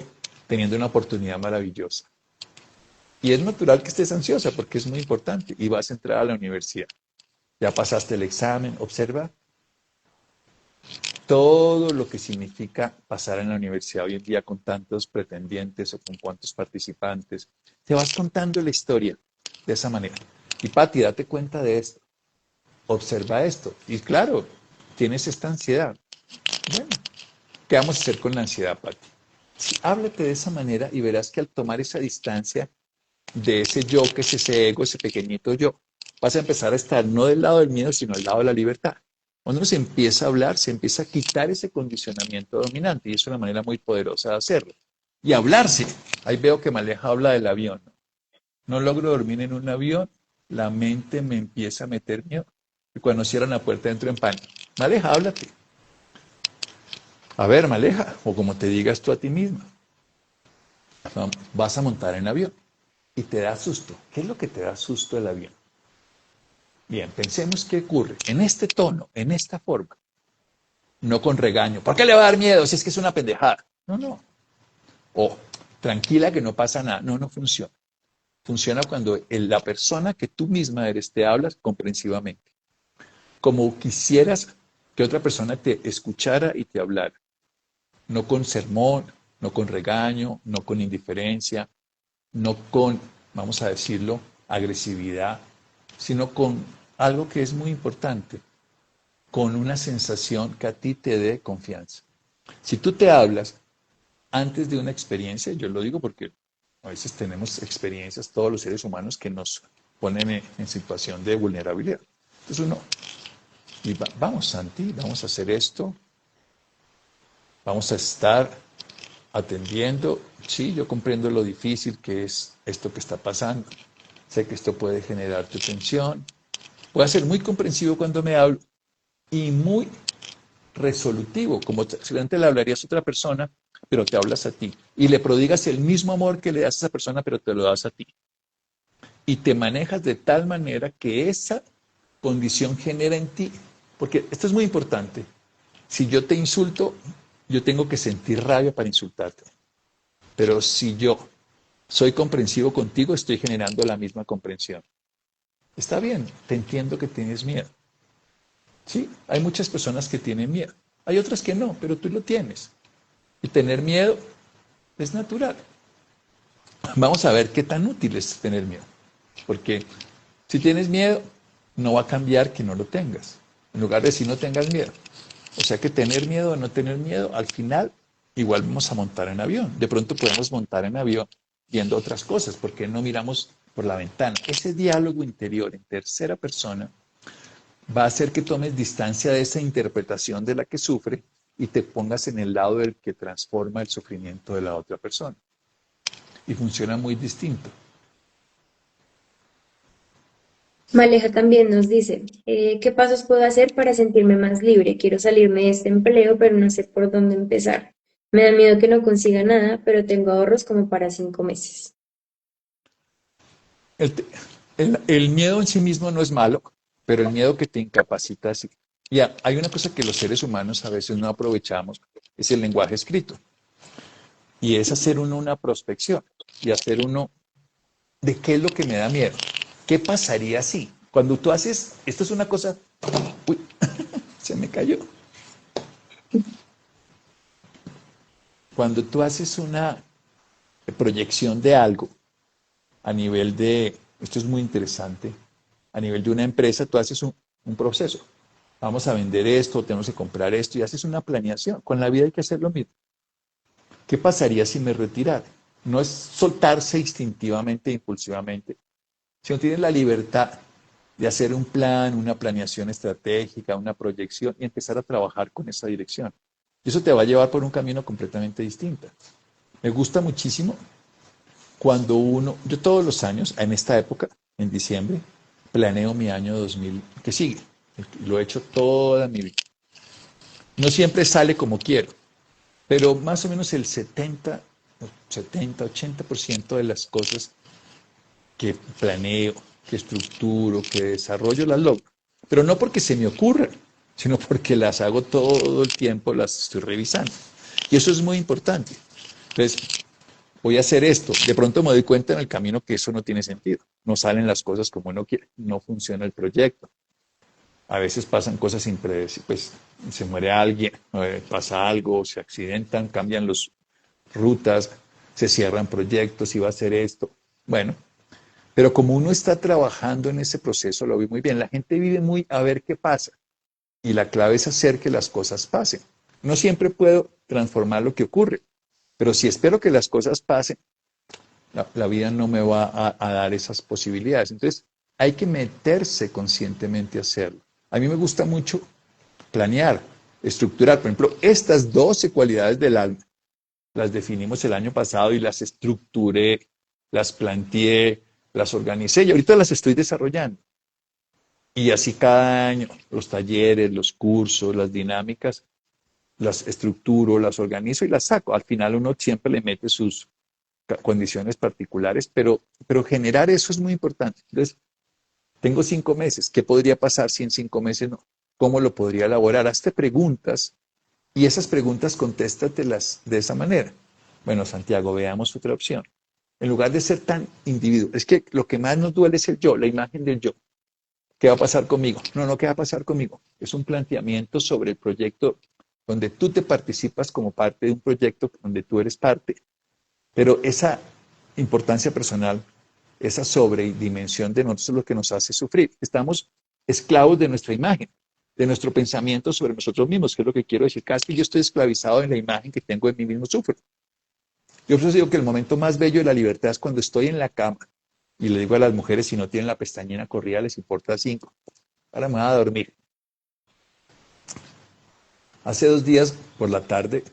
teniendo una oportunidad maravillosa. Y es natural que estés ansiosa porque es muy importante y vas a entrar a la universidad. Ya pasaste el examen, observa todo lo que significa pasar en la universidad hoy en día con tantos pretendientes o con cuantos participantes. Te vas contando la historia de esa manera. Y Pati, date cuenta de esto, observa esto. Y claro, tienes esta ansiedad. Bueno, ¿qué vamos a hacer con la ansiedad, Pati? Sí, háblate de esa manera y verás que al tomar esa distancia de ese yo, que es ese ego, ese pequeñito yo, vas a empezar a estar no del lado del miedo, sino del lado de la libertad. Cuando uno se empieza a hablar, se empieza a quitar ese condicionamiento dominante y es una manera muy poderosa de hacerlo. Y hablarse. Ahí veo que Maleja habla del avión. No logro dormir en un avión, la mente me empieza a meter miedo. Y cuando cierran la puerta entro en pánico. Maleja, háblate. A ver, Maleja, o como te digas tú a ti misma, vas a montar en avión y te da susto. ¿Qué es lo que te da susto del avión? Bien, pensemos qué ocurre en este tono, en esta forma, no con regaño. ¿Por qué le va a dar miedo si es que es una pendejada? No, no. O tranquila que no pasa nada. No, no funciona. Funciona cuando la persona que tú misma eres te hablas comprensivamente. Como quisieras que otra persona te escuchara y te hablara. No con sermón, no con regaño, no con indiferencia, no con, vamos a decirlo, agresividad, sino con algo que es muy importante, con una sensación que a ti te dé confianza. Si tú te hablas antes de una experiencia, yo lo digo porque a veces tenemos experiencias, todos los seres humanos, que nos ponen en situación de vulnerabilidad. Entonces uno, y vamos Santi, vamos a hacer esto, vamos a estar atendiendo. Sí, yo comprendo lo difícil que es esto que está pasando. Sé que esto puede generar tu tensión. Voy a ser muy comprensivo cuando me hablo y muy resolutivo, como si antes le hablarías a otra persona, pero te hablas a ti. Y le prodigas el mismo amor que le das a esa persona, pero te lo das a ti. Y te manejas de tal manera que esa condición genera en ti. Porque esto es muy importante. Si yo te insulto, yo tengo que sentir rabia para insultarte. Pero si yo soy comprensivo contigo, estoy generando la misma comprensión. Está bien, te entiendo que tienes miedo. Sí, hay muchas personas que tienen miedo. Hay otras que no, pero tú lo tienes. Y tener miedo es natural. Vamos a ver qué tan útil es tener miedo. Porque si tienes miedo, no va a cambiar que no lo tengas. En lugar de decir no tengas miedo. O sea que tener miedo o no tener miedo, al final igual vamos a montar en avión. De pronto podemos montar en avión viendo otras cosas, porque no miramos por la ventana. Ese diálogo interior en tercera persona va a hacer que tomes distancia de esa interpretación de la que sufre y te pongas en el lado del que transforma el sufrimiento de la otra persona. Y funciona muy distinto. Maleja también nos dice, ¿qué pasos puedo hacer para sentirme más libre? Quiero salirme de este empleo, pero no sé por dónde empezar. Me da miedo que no consiga nada, pero tengo ahorros como para 5 meses. El, el miedo en sí mismo no es malo, pero el miedo que te incapacita sí. Y hay una cosa que los seres humanos a veces no aprovechamos, es el lenguaje escrito. Y es hacer uno una prospección y hacer uno de qué es lo que me da miedo. ¿Qué pasaría si? Cuando tú haces, esto es una cosa, uy, se me cayó. Cuando tú haces una proyección de algo a nivel de, esto es muy interesante, a nivel de una empresa, tú haces un proceso. Vamos a vender esto, tenemos que comprar esto y haces una planeación. Con la vida hay que hacer lo mismo. ¿Qué pasaría si me retirara? No es soltarse instintivamente, impulsivamente, sino tienes la libertad de hacer un plan, una planeación estratégica, una proyección y empezar a trabajar con esa dirección. Y eso te va a llevar por un camino completamente distinto. Me gusta muchísimo cuando uno, yo todos los años, en esta época, en diciembre, planeo mi año 2000 que sigue. Lo he hecho toda mi vida. No siempre sale como quiero, pero más o menos el 80% de las cosas que planeo, que estructuro, que desarrollo, las logro. Pero no porque se me ocurra, sino porque las hago todo el tiempo, las estoy revisando. Y eso es muy importante. Entonces, voy a hacer esto. De pronto me doy cuenta en el camino que eso no tiene sentido. No salen las cosas como uno quiere. No funciona el proyecto. A veces pasan cosas impredecibles, pues se muere alguien, pasa algo, se accidentan, cambian las rutas, se cierran proyectos y va a hacer esto. Bueno, pero como uno está trabajando en ese proceso, lo vi muy bien. La gente vive muy a ver qué pasa y la clave es hacer que las cosas pasen. No siempre puedo transformar lo que ocurre, pero si espero que las cosas pasen, la vida no me va a dar esas posibilidades. Entonces, hay que meterse conscientemente a hacerlo. A mí me gusta mucho planear, estructurar. Por ejemplo, estas 12 cualidades del alma las definimos el año pasado y las estructuré, las planteé, las organicé y ahorita las estoy desarrollando. Y así cada año, los talleres, los cursos, las dinámicas, las estructuro, las organizo y las saco. Al final uno siempre le mete sus condiciones particulares, pero generar eso es muy importante. Entonces, tengo 5 meses. ¿Qué podría pasar si en 5 meses no? ¿Cómo lo podría elaborar? Hazte preguntas y esas preguntas contéstatelas de esa manera. Bueno, Santiago, veamos otra opción. En lugar de ser tan individuo, es que lo que más nos duele es el yo, la imagen del yo. ¿Qué va a pasar conmigo? No, no, ¿qué va a pasar conmigo? Es un planteamiento sobre el proyecto donde tú te participas como parte de un proyecto donde tú eres parte. Pero esa importancia personal, esa sobredimensión de nosotros es lo que nos hace sufrir. Estamos esclavos de nuestra imagen, de nuestro pensamiento sobre nosotros mismos, que es lo que quiero decir. Cada vez que yo estoy esclavizado en la imagen que tengo de mí mismo, sufro. Yo por eso digo que el momento más bello de la libertad es cuando estoy en la cama y le digo a las mujeres, si no tienen la pestañina corrida, les importa 5. Ahora me voy a dormir. Hace 2 días por la tarde,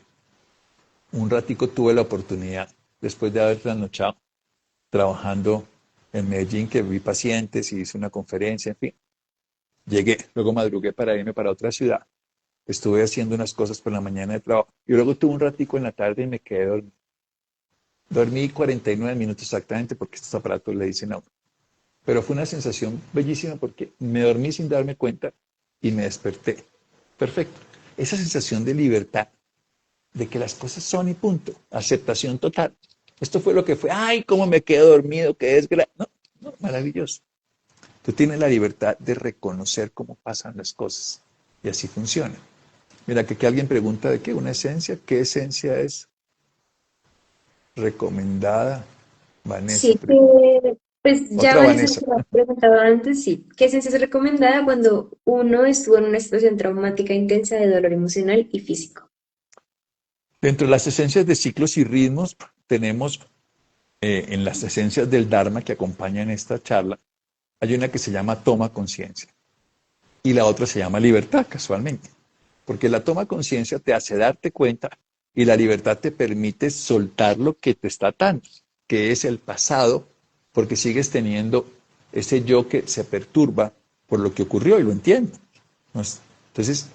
un ratico tuve la oportunidad, después de haber trasnochado, trabajando en Medellín, que vi pacientes y hice una conferencia, en fin. Llegué, luego madrugué para irme para otra ciudad. Estuve haciendo unas cosas por la mañana de trabajo y luego tuve un ratico en la tarde y me quedé dormido. Dormí 49 minutos exactamente porque estos aparatos le dicen a uno. Pero fue una sensación bellísima porque me dormí sin darme cuenta y me desperté. Perfecto. Esa sensación de libertad, de que las cosas son y punto. Aceptación total. Esto fue lo que fue. Ay, cómo me quedo dormido, qué desgracia. No, no, maravilloso. Tú tienes la libertad de reconocer cómo pasan las cosas. Y así funciona. Mira, que alguien pregunta de qué, una esencia. ¿Qué esencia es recomendada? Vanessa Sí, pregunta. pues ya Otra Vanessa Vanessa. me lo preguntado antes, sí. ¿Qué ciencia es recomendada cuando uno estuvo en una situación traumática intensa de dolor emocional y físico? Dentro de las esencias de ciclos y ritmos, tenemos en las esencias del Dharma que acompañan esta charla, hay una que se llama toma conciencia y la otra se llama libertad, casualmente. Porque la toma conciencia te hace darte cuenta y la libertad te permite soltar lo que te está atando, que es el pasado, porque sigues teniendo ese yo que se perturba por lo que ocurrió y lo entiendo. Entonces,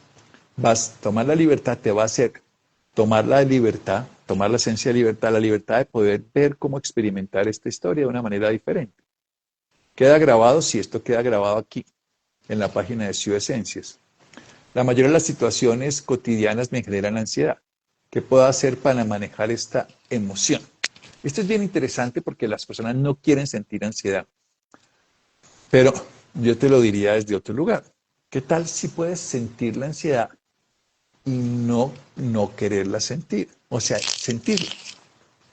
tomar la libertad te va a hacer tomar la libertad, tomar la esencia de libertad, la libertad de poder ver cómo experimentar esta historia de una manera diferente. Queda grabado, si esto queda grabado aquí, en la página de Ciudad Esencias. La mayoría de las situaciones cotidianas me generan ansiedad. ¿Qué puedo hacer para manejar esta emoción? Esto es bien interesante porque las personas no quieren sentir ansiedad, pero yo te lo diría desde otro lugar. ¿Qué tal si puedes sentir la ansiedad y no quererla sentir? O sea, sentirla.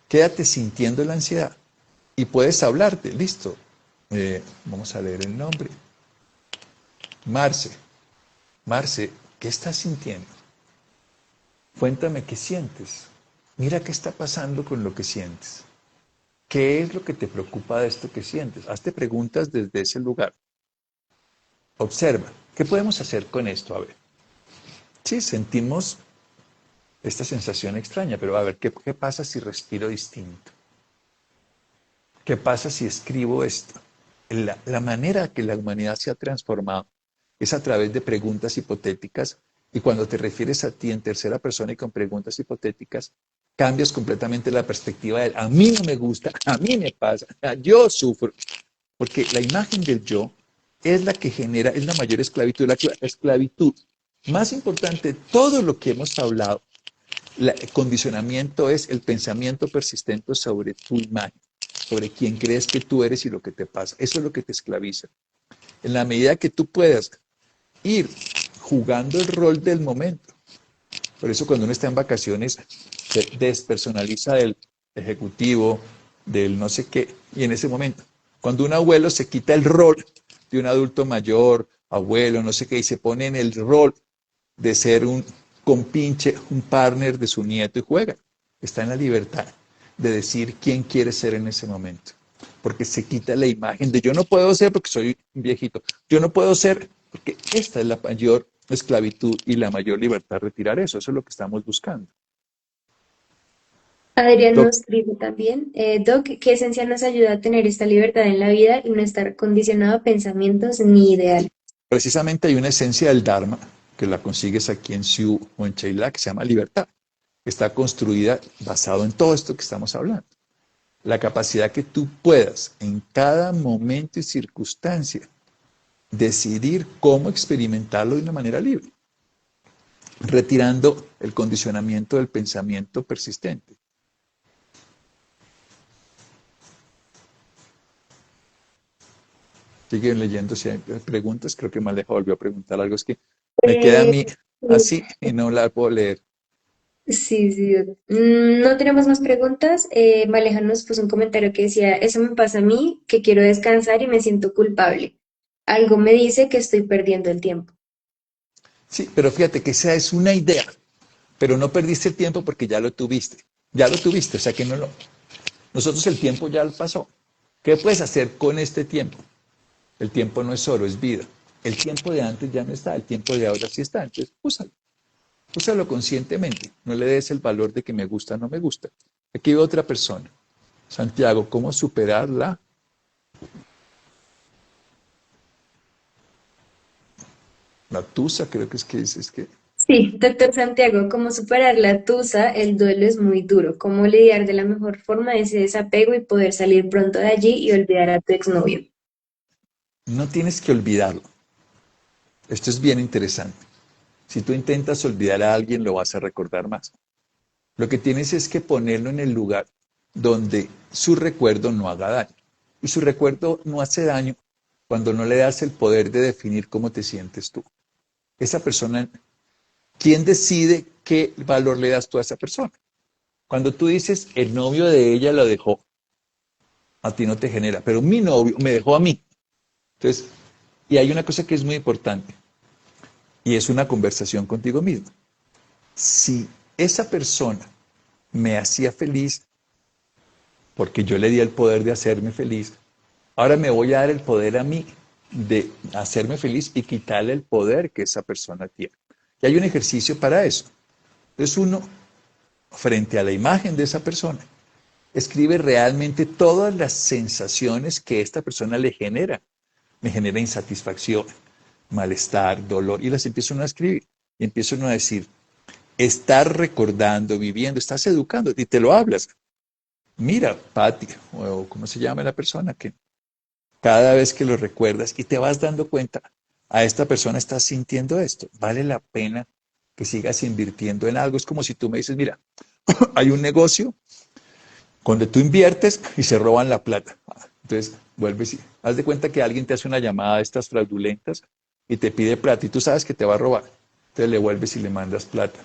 Quédate sintiendo la ansiedad y puedes hablarte. Listo. Vamos a leer el nombre. Marce. Marce, ¿qué estás sintiendo? Cuéntame qué sientes. Mira qué está pasando con lo que sientes. ¿Qué es lo que te preocupa de esto que sientes? Hazte preguntas desde ese lugar. Observa, ¿qué podemos hacer con esto? A ver, sí, sentimos esta sensación extraña, pero a ver, ¿qué pasa si respiro distinto? ¿Qué pasa si escribo esto? La manera que la humanidad se ha transformado es a través de preguntas hipotéticas y cuando te refieres a ti en tercera persona y con preguntas hipotéticas, cambias completamente la perspectiva de a mí no me gusta, a mí me pasa, yo sufro, porque la imagen del yo es la que genera, es la mayor esclavitud, la esclavitud más importante, todo lo que hemos hablado, el condicionamiento es el pensamiento persistente sobre tu imagen, sobre quién crees que tú eres y lo que te pasa. Eso es lo que te esclaviza. En la medida que tú puedas ir jugando el rol del momento. Por eso cuando uno está en vacaciones se despersonaliza del ejecutivo, del no sé qué, y en ese momento, cuando un abuelo se quita el rol de un adulto mayor, abuelo, no sé qué, y se pone en el rol de ser un compinche, un partner de su nieto y juega. Está en la libertad de decir quién quiere ser en ese momento. Porque se quita la imagen de yo no puedo ser porque soy un viejito. Yo no puedo ser porque esta es la mayor esclavitud y la mayor libertad, retirar eso. Eso es lo que estamos buscando. Adrián Doc, nos dice también, Doc, ¿qué esencia nos ayuda a tener esta libertad en la vida y no estar condicionado a pensamientos ni ideales? precisamente hay una esencia del Dharma que la consigues aquí en Siu o en Cheila que se llama libertad. Está construida basado en todo esto que estamos hablando. La capacidad que tú puedas en cada momento y circunstancia decidir cómo experimentarlo de una manera libre, retirando el condicionamiento del pensamiento persistente. Siguen leyendo, si hay preguntas, creo que Maleja volvió a preguntar algo, es que me queda a Eh, mí así y no la puedo leer. sí, sí. No tenemos más preguntas. Maleja nos puso un comentario que decía, eso me pasa a mí, que quiero descansar y me siento culpable. Algo me dice que estoy perdiendo el tiempo. Sí, pero fíjate que esa es una idea, pero no perdiste el tiempo porque ya lo tuviste, o sea que no lo... Nosotros el tiempo ya lo pasó. ¿Qué puedes hacer con este tiempo? El tiempo no es oro, es vida. El tiempo de antes ya no está, el tiempo de ahora sí está. Entonces, úsalo. Úsalo conscientemente. No le des el valor de que me gusta o no me gusta. Aquí veo otra persona. Santiago, ¿cómo superar la tusa? Creo que es que dices que... Sí, doctor Santiago, ¿cómo superar la tusa? El duelo es muy duro. ¿Cómo lidiar de la mejor forma ese desapego y poder salir pronto de allí y olvidar a tu exnovio? No tienes que olvidarlo. Esto es bien interesante. Si tú intentas olvidar a alguien, lo vas a recordar más. Lo que tienes es que ponerlo en el lugar donde su recuerdo no haga daño. Y su recuerdo no hace daño cuando no le das el poder de definir cómo te sientes tú. Esa persona, ¿quién decide qué valor le das tú a esa persona? Cuando tú dices, el novio de ella lo dejó, a ti no te genera, pero mi novio me dejó a mí. Entonces, y hay una cosa que es muy importante, y es una conversación contigo mismo. Si esa persona me hacía feliz porque yo le di el poder de hacerme feliz, ahora me voy a dar el poder a mí de hacerme feliz y quitarle el poder que esa persona tiene. Y hay un ejercicio para eso. Entonces uno, frente a la imagen de esa persona, escribe realmente todas las sensaciones que esta persona le genera. Me genera insatisfacción, malestar, dolor, y las empieza uno a escribir. Y empieza uno a decir, estás recordando, viviendo, estás educando, y te lo hablas. Mira, Patti, o cómo se llama la persona, que cada vez que lo recuerdas y te vas dando cuenta, a esta persona estás sintiendo esto, vale la pena que sigas invirtiendo en algo. Es como si tú me dices, mira, hay un negocio donde tú inviertes y se roban la plata. Entonces, vuelves y haz de cuenta que alguien te hace una llamada de estas fraudulentas y te pide plata y tú sabes que te va a robar. Entonces le vuelves y le mandas plata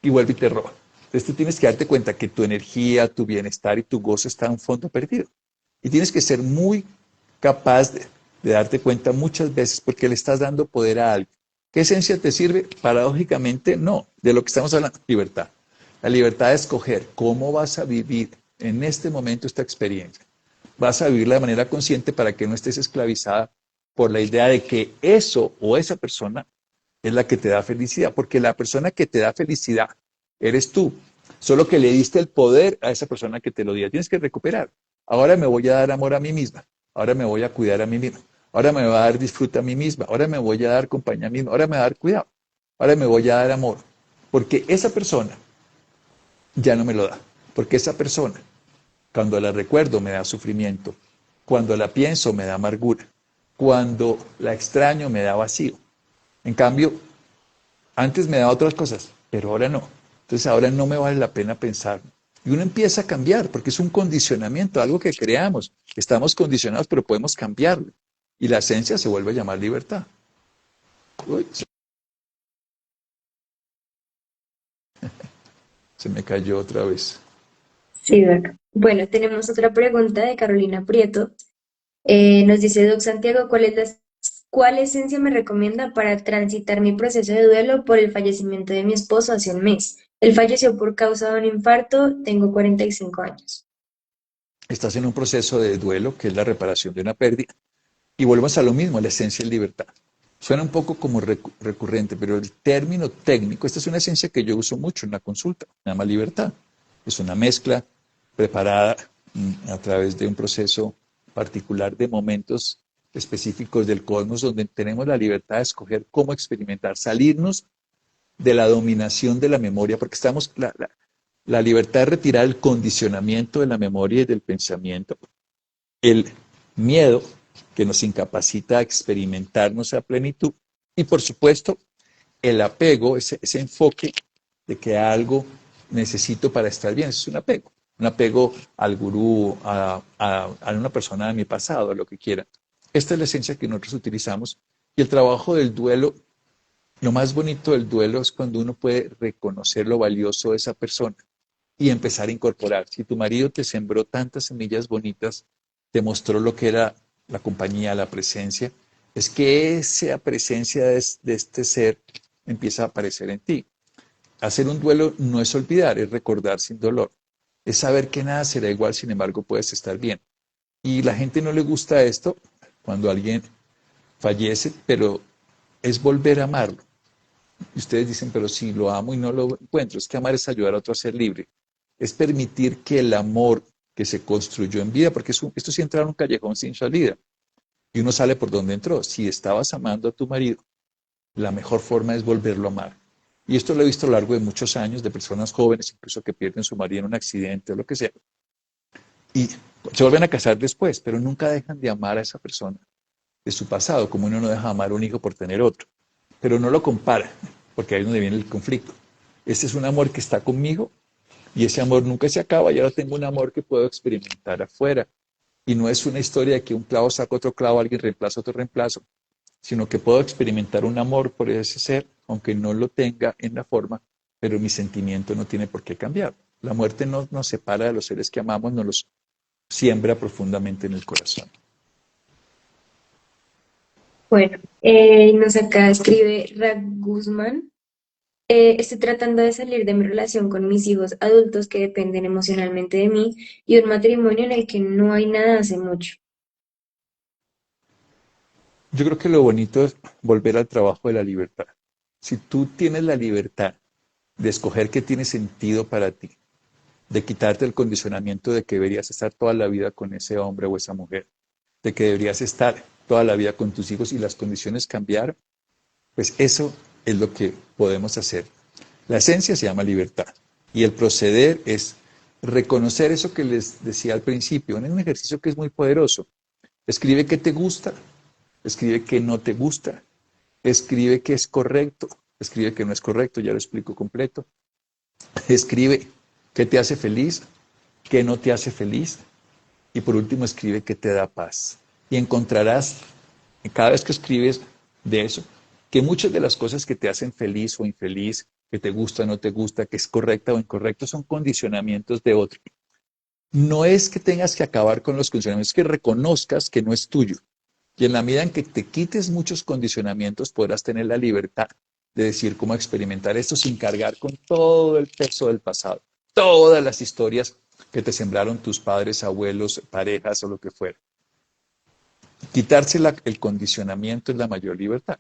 y vuelve y te roba. Entonces tú tienes que darte cuenta que tu energía, tu bienestar y tu gozo están en un fondo perdido. Y tienes que ser muy capaz de darte cuenta muchas veces porque le estás dando poder a alguien. ¿Qué esencia te sirve? Paradójicamente, no. De lo que estamos hablando, libertad. La libertad de escoger cómo vas a vivir en este momento esta experiencia. Vas a vivirla de manera consciente para que no estés esclavizada por la idea de que eso o esa persona es la que te da felicidad, porque la persona que te da felicidad eres tú, solo que le diste el poder a esa persona que te lo dio. Tienes que recuperar. Ahora me voy a dar amor a mí misma, ahora me voy a cuidar a mí misma, ahora me voy a dar disfrute a mí misma, ahora me voy a dar compañía a mí misma, ahora me voy a dar cuidado, ahora me voy a dar amor, porque esa persona ya no me lo da, porque esa persona, cuando la recuerdo, me da sufrimiento, cuando la pienso, me da amargura, cuando la extraño, me da vacío. En cambio, antes me daba otras cosas, pero ahora no. Entonces ahora no me vale la pena pensar. Y uno empieza a cambiar, porque es un condicionamiento, algo que creamos. Estamos condicionados, pero podemos cambiarlo. Y la esencia se vuelve a llamar libertad. Uy, se me cayó otra vez. Sí, Doc. Bueno, tenemos otra pregunta de Carolina Prieto. Nos dice Doc Santiago, ¿cuál esencia me recomienda para transitar mi proceso de duelo por el fallecimiento de mi esposo hace un mes? Él falleció por causa de un infarto, tengo 45 años. Estás en un proceso de duelo, que es la reparación de una pérdida, y volvemos a lo mismo, la esencia es libertad. Suena un poco como recurrente, pero el término técnico, esta es una esencia que yo uso mucho en la consulta, se llama libertad. Es una mezcla preparada a través de un proceso particular de momentos específicos del cosmos donde tenemos la libertad de escoger cómo experimentar, salirnos de la dominación de la memoria, porque la libertad de retirar el condicionamiento de la memoria y del pensamiento, el miedo que nos incapacita a experimentarnos a plenitud y por supuesto el apego, ese enfoque de que algo necesito para estar bien, es un apego al gurú, a una persona de mi pasado, a lo que quiera. Esta es la esencia que nosotros utilizamos y el trabajo del duelo, lo más bonito del duelo es cuando uno puede reconocer lo valioso de esa persona y empezar a incorporar. Si tu marido te sembró tantas semillas bonitas, te mostró lo que era la compañía, la presencia, es que esa presencia de este ser empieza a aparecer en ti. Hacer un duelo no es olvidar, es recordar sin dolor. Es saber que nada será igual, sin embargo puedes estar bien. Y la gente no le gusta esto cuando alguien fallece, pero es volver a amarlo. Y ustedes dicen, pero si lo amo y no lo encuentro, es que amar es ayudar a otro a ser libre. Es permitir que el amor que se construyó en vida, porque esto sí entra en un callejón sin salida, y uno sale por donde entró. Si estabas amando a tu marido, la mejor forma es volverlo a amar. Y esto lo he visto a lo largo de muchos años, de personas jóvenes, incluso que pierden su marido en un accidente o lo que sea, y se vuelven a casar después, pero nunca dejan de amar a esa persona de su pasado, como uno no deja de amar a un hijo por tener otro. Pero no lo compara, porque ahí es donde viene el conflicto. Este es un amor que está conmigo y ese amor nunca se acaba y ahora tengo un amor que puedo experimentar afuera. Y no es una historia de que un clavo saca otro clavo, alguien reemplaza otro reemplazo, sino que puedo experimentar un amor por ese ser, aunque no lo tenga en la forma, pero mi sentimiento no tiene por qué cambiar. La muerte no nos separa de los seres que amamos, nos los siembra profundamente en el corazón. Bueno, nos acá escribe Rag Guzmán. Estoy tratando de salir de mi relación con mis hijos adultos que dependen emocionalmente de mí y un matrimonio en el que no hay nada hace mucho. Yo creo que lo bonito es volver al trabajo de la libertad. Si tú tienes la libertad de escoger qué tiene sentido para ti, de quitarte el condicionamiento de que deberías estar toda la vida con ese hombre o esa mujer, de que deberías estar toda la vida con tus hijos y las condiciones cambiaron, pues eso es lo que podemos hacer. La esencia se llama libertad y el proceder es reconocer eso que les decía al principio. Es un ejercicio que es muy poderoso. Escribe qué te gusta, escribe qué no te gusta, escribe qué es correcto, escribe qué no es correcto, ya lo explico completo. Escribe qué te hace feliz, qué no te hace feliz y por último escribe qué te da paz. Y encontrarás, cada vez que escribes de eso, que muchas de las cosas que te hacen feliz o infeliz, que te gusta o no te gusta, que es correcta o incorrecto, son condicionamientos de otro. No es que tengas que acabar con los condicionamientos, es que reconozcas que no es tuyo. Y en la medida en que te quites muchos condicionamientos, podrás tener la libertad de decir cómo experimentar esto sin cargar con todo el peso del pasado, todas las historias que te sembraron tus padres, abuelos, parejas o lo que fuera. Quitarse el condicionamiento es la mayor libertad.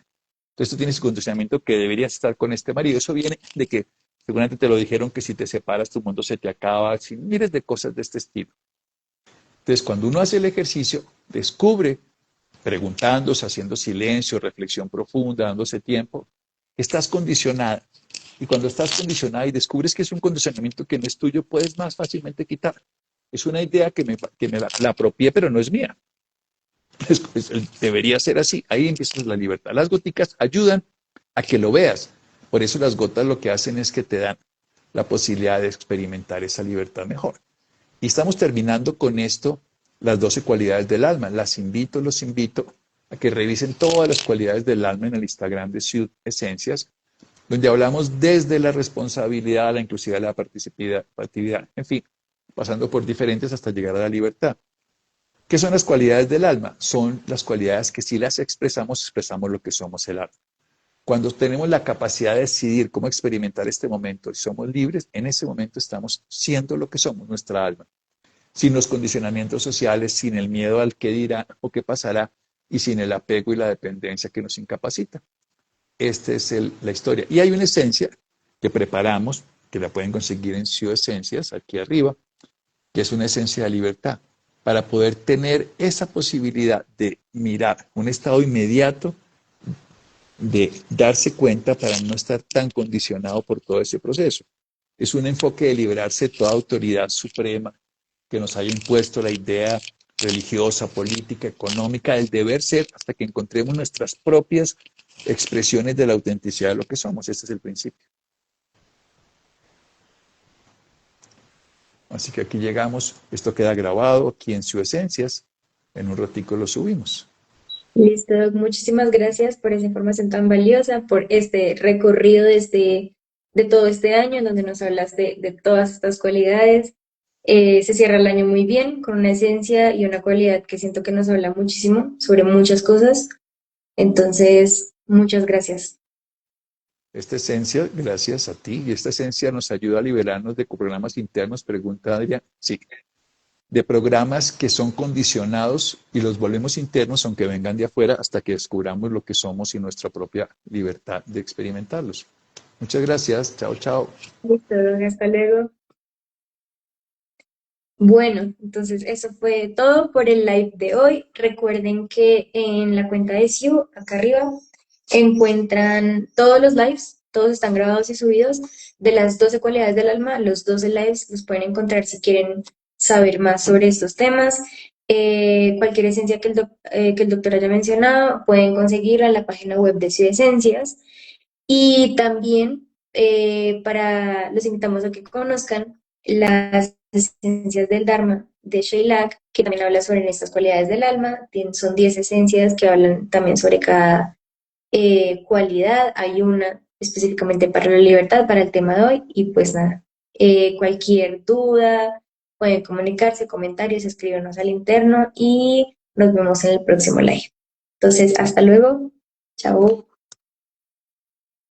Entonces tú tienes condicionamiento que deberías estar con este marido. Eso viene de que seguramente te lo dijeron que si te separas tu mundo se te acaba, si miles de cosas de este estilo. Entonces cuando uno hace el ejercicio, descubre, preguntándose, haciendo silencio, reflexión profunda, dándose tiempo, estás condicionada. Y cuando estás condicionada y descubres que es un condicionamiento que no es tuyo, puedes más fácilmente quitar. Es una idea que me la apropié, pero no es mía. Debería ser así. Ahí empieza la libertad. Las goticas ayudan a que lo veas. Por eso las gotas lo que hacen es que te dan la posibilidad de experimentar esa libertad mejor. Y estamos terminando con esto, las 12 cualidades del alma. Los invito a que revisen todas las cualidades del alma en el Instagram de Ciud Esencias, donde hablamos desde la responsabilidad, la inclusividad, la participatividad, en fin, pasando por diferentes hasta llegar a la libertad. ¿Qué son las cualidades del alma? Son las cualidades que si las expresamos, expresamos lo que somos el alma. Cuando tenemos la capacidad de decidir cómo experimentar este momento y somos libres, en ese momento estamos siendo lo que somos, nuestra alma. Sin los condicionamientos sociales, sin el miedo al qué dirá o qué pasará y sin el apego y la dependencia que nos incapacita. Esta es la historia. Y hay una esencia que preparamos, que la pueden conseguir en Ciudad Esencias, aquí arriba, que es una esencia de libertad, para poder tener esa posibilidad de mirar un estado inmediato, de darse cuenta para no estar tan condicionado por todo ese proceso. Es un enfoque de liberarse de toda autoridad suprema que nos haya impuesto la idea religiosa, política, económica, del deber ser, hasta que encontremos nuestras propias expresiones de la autenticidad de lo que somos. Este es el principio. Así que aquí llegamos, esto queda grabado aquí en Su Esencias, en un ratico lo subimos. Listo, Doc. Muchísimas gracias por esa información tan valiosa, por este recorrido de todo este año en donde nos hablas de todas estas cualidades. Se cierra el año muy bien, con una esencia y una cualidad que siento que nos habla muchísimo sobre muchas cosas. Entonces, muchas gracias. Esta esencia, gracias a ti, y esta esencia nos ayuda a liberarnos de programas internos, pregunta Adrián. Sí, de programas que son condicionados y los volvemos internos, aunque vengan de afuera, hasta que descubramos lo que somos y nuestra propia libertad de experimentarlos. Muchas gracias. Chao, chao. Listo, Doc. Hasta luego. Bueno, entonces eso fue todo por el live de hoy. Recuerden que en la cuenta de Siu, acá arriba, encuentran todos los lives, todos están grabados y subidos de las 12 cualidades del alma. Los 12 lives los pueden encontrar si quieren saber más sobre estos temas. Cualquier esencia que el doctor haya mencionado, pueden conseguirla en la página web de Siu Esencias. Y también los invitamos a que conozcan las esencias del Dharma de Sheilak, que también habla sobre estas cualidades del alma. Son 10 esencias que hablan también sobre cada cualidad. Hay una específicamente para la libertad, para el tema de hoy. Y pues nada, cualquier duda, pueden comunicarse, comentarios, escríbanos al interno y nos vemos en el próximo live. Entonces, hasta luego. Chao.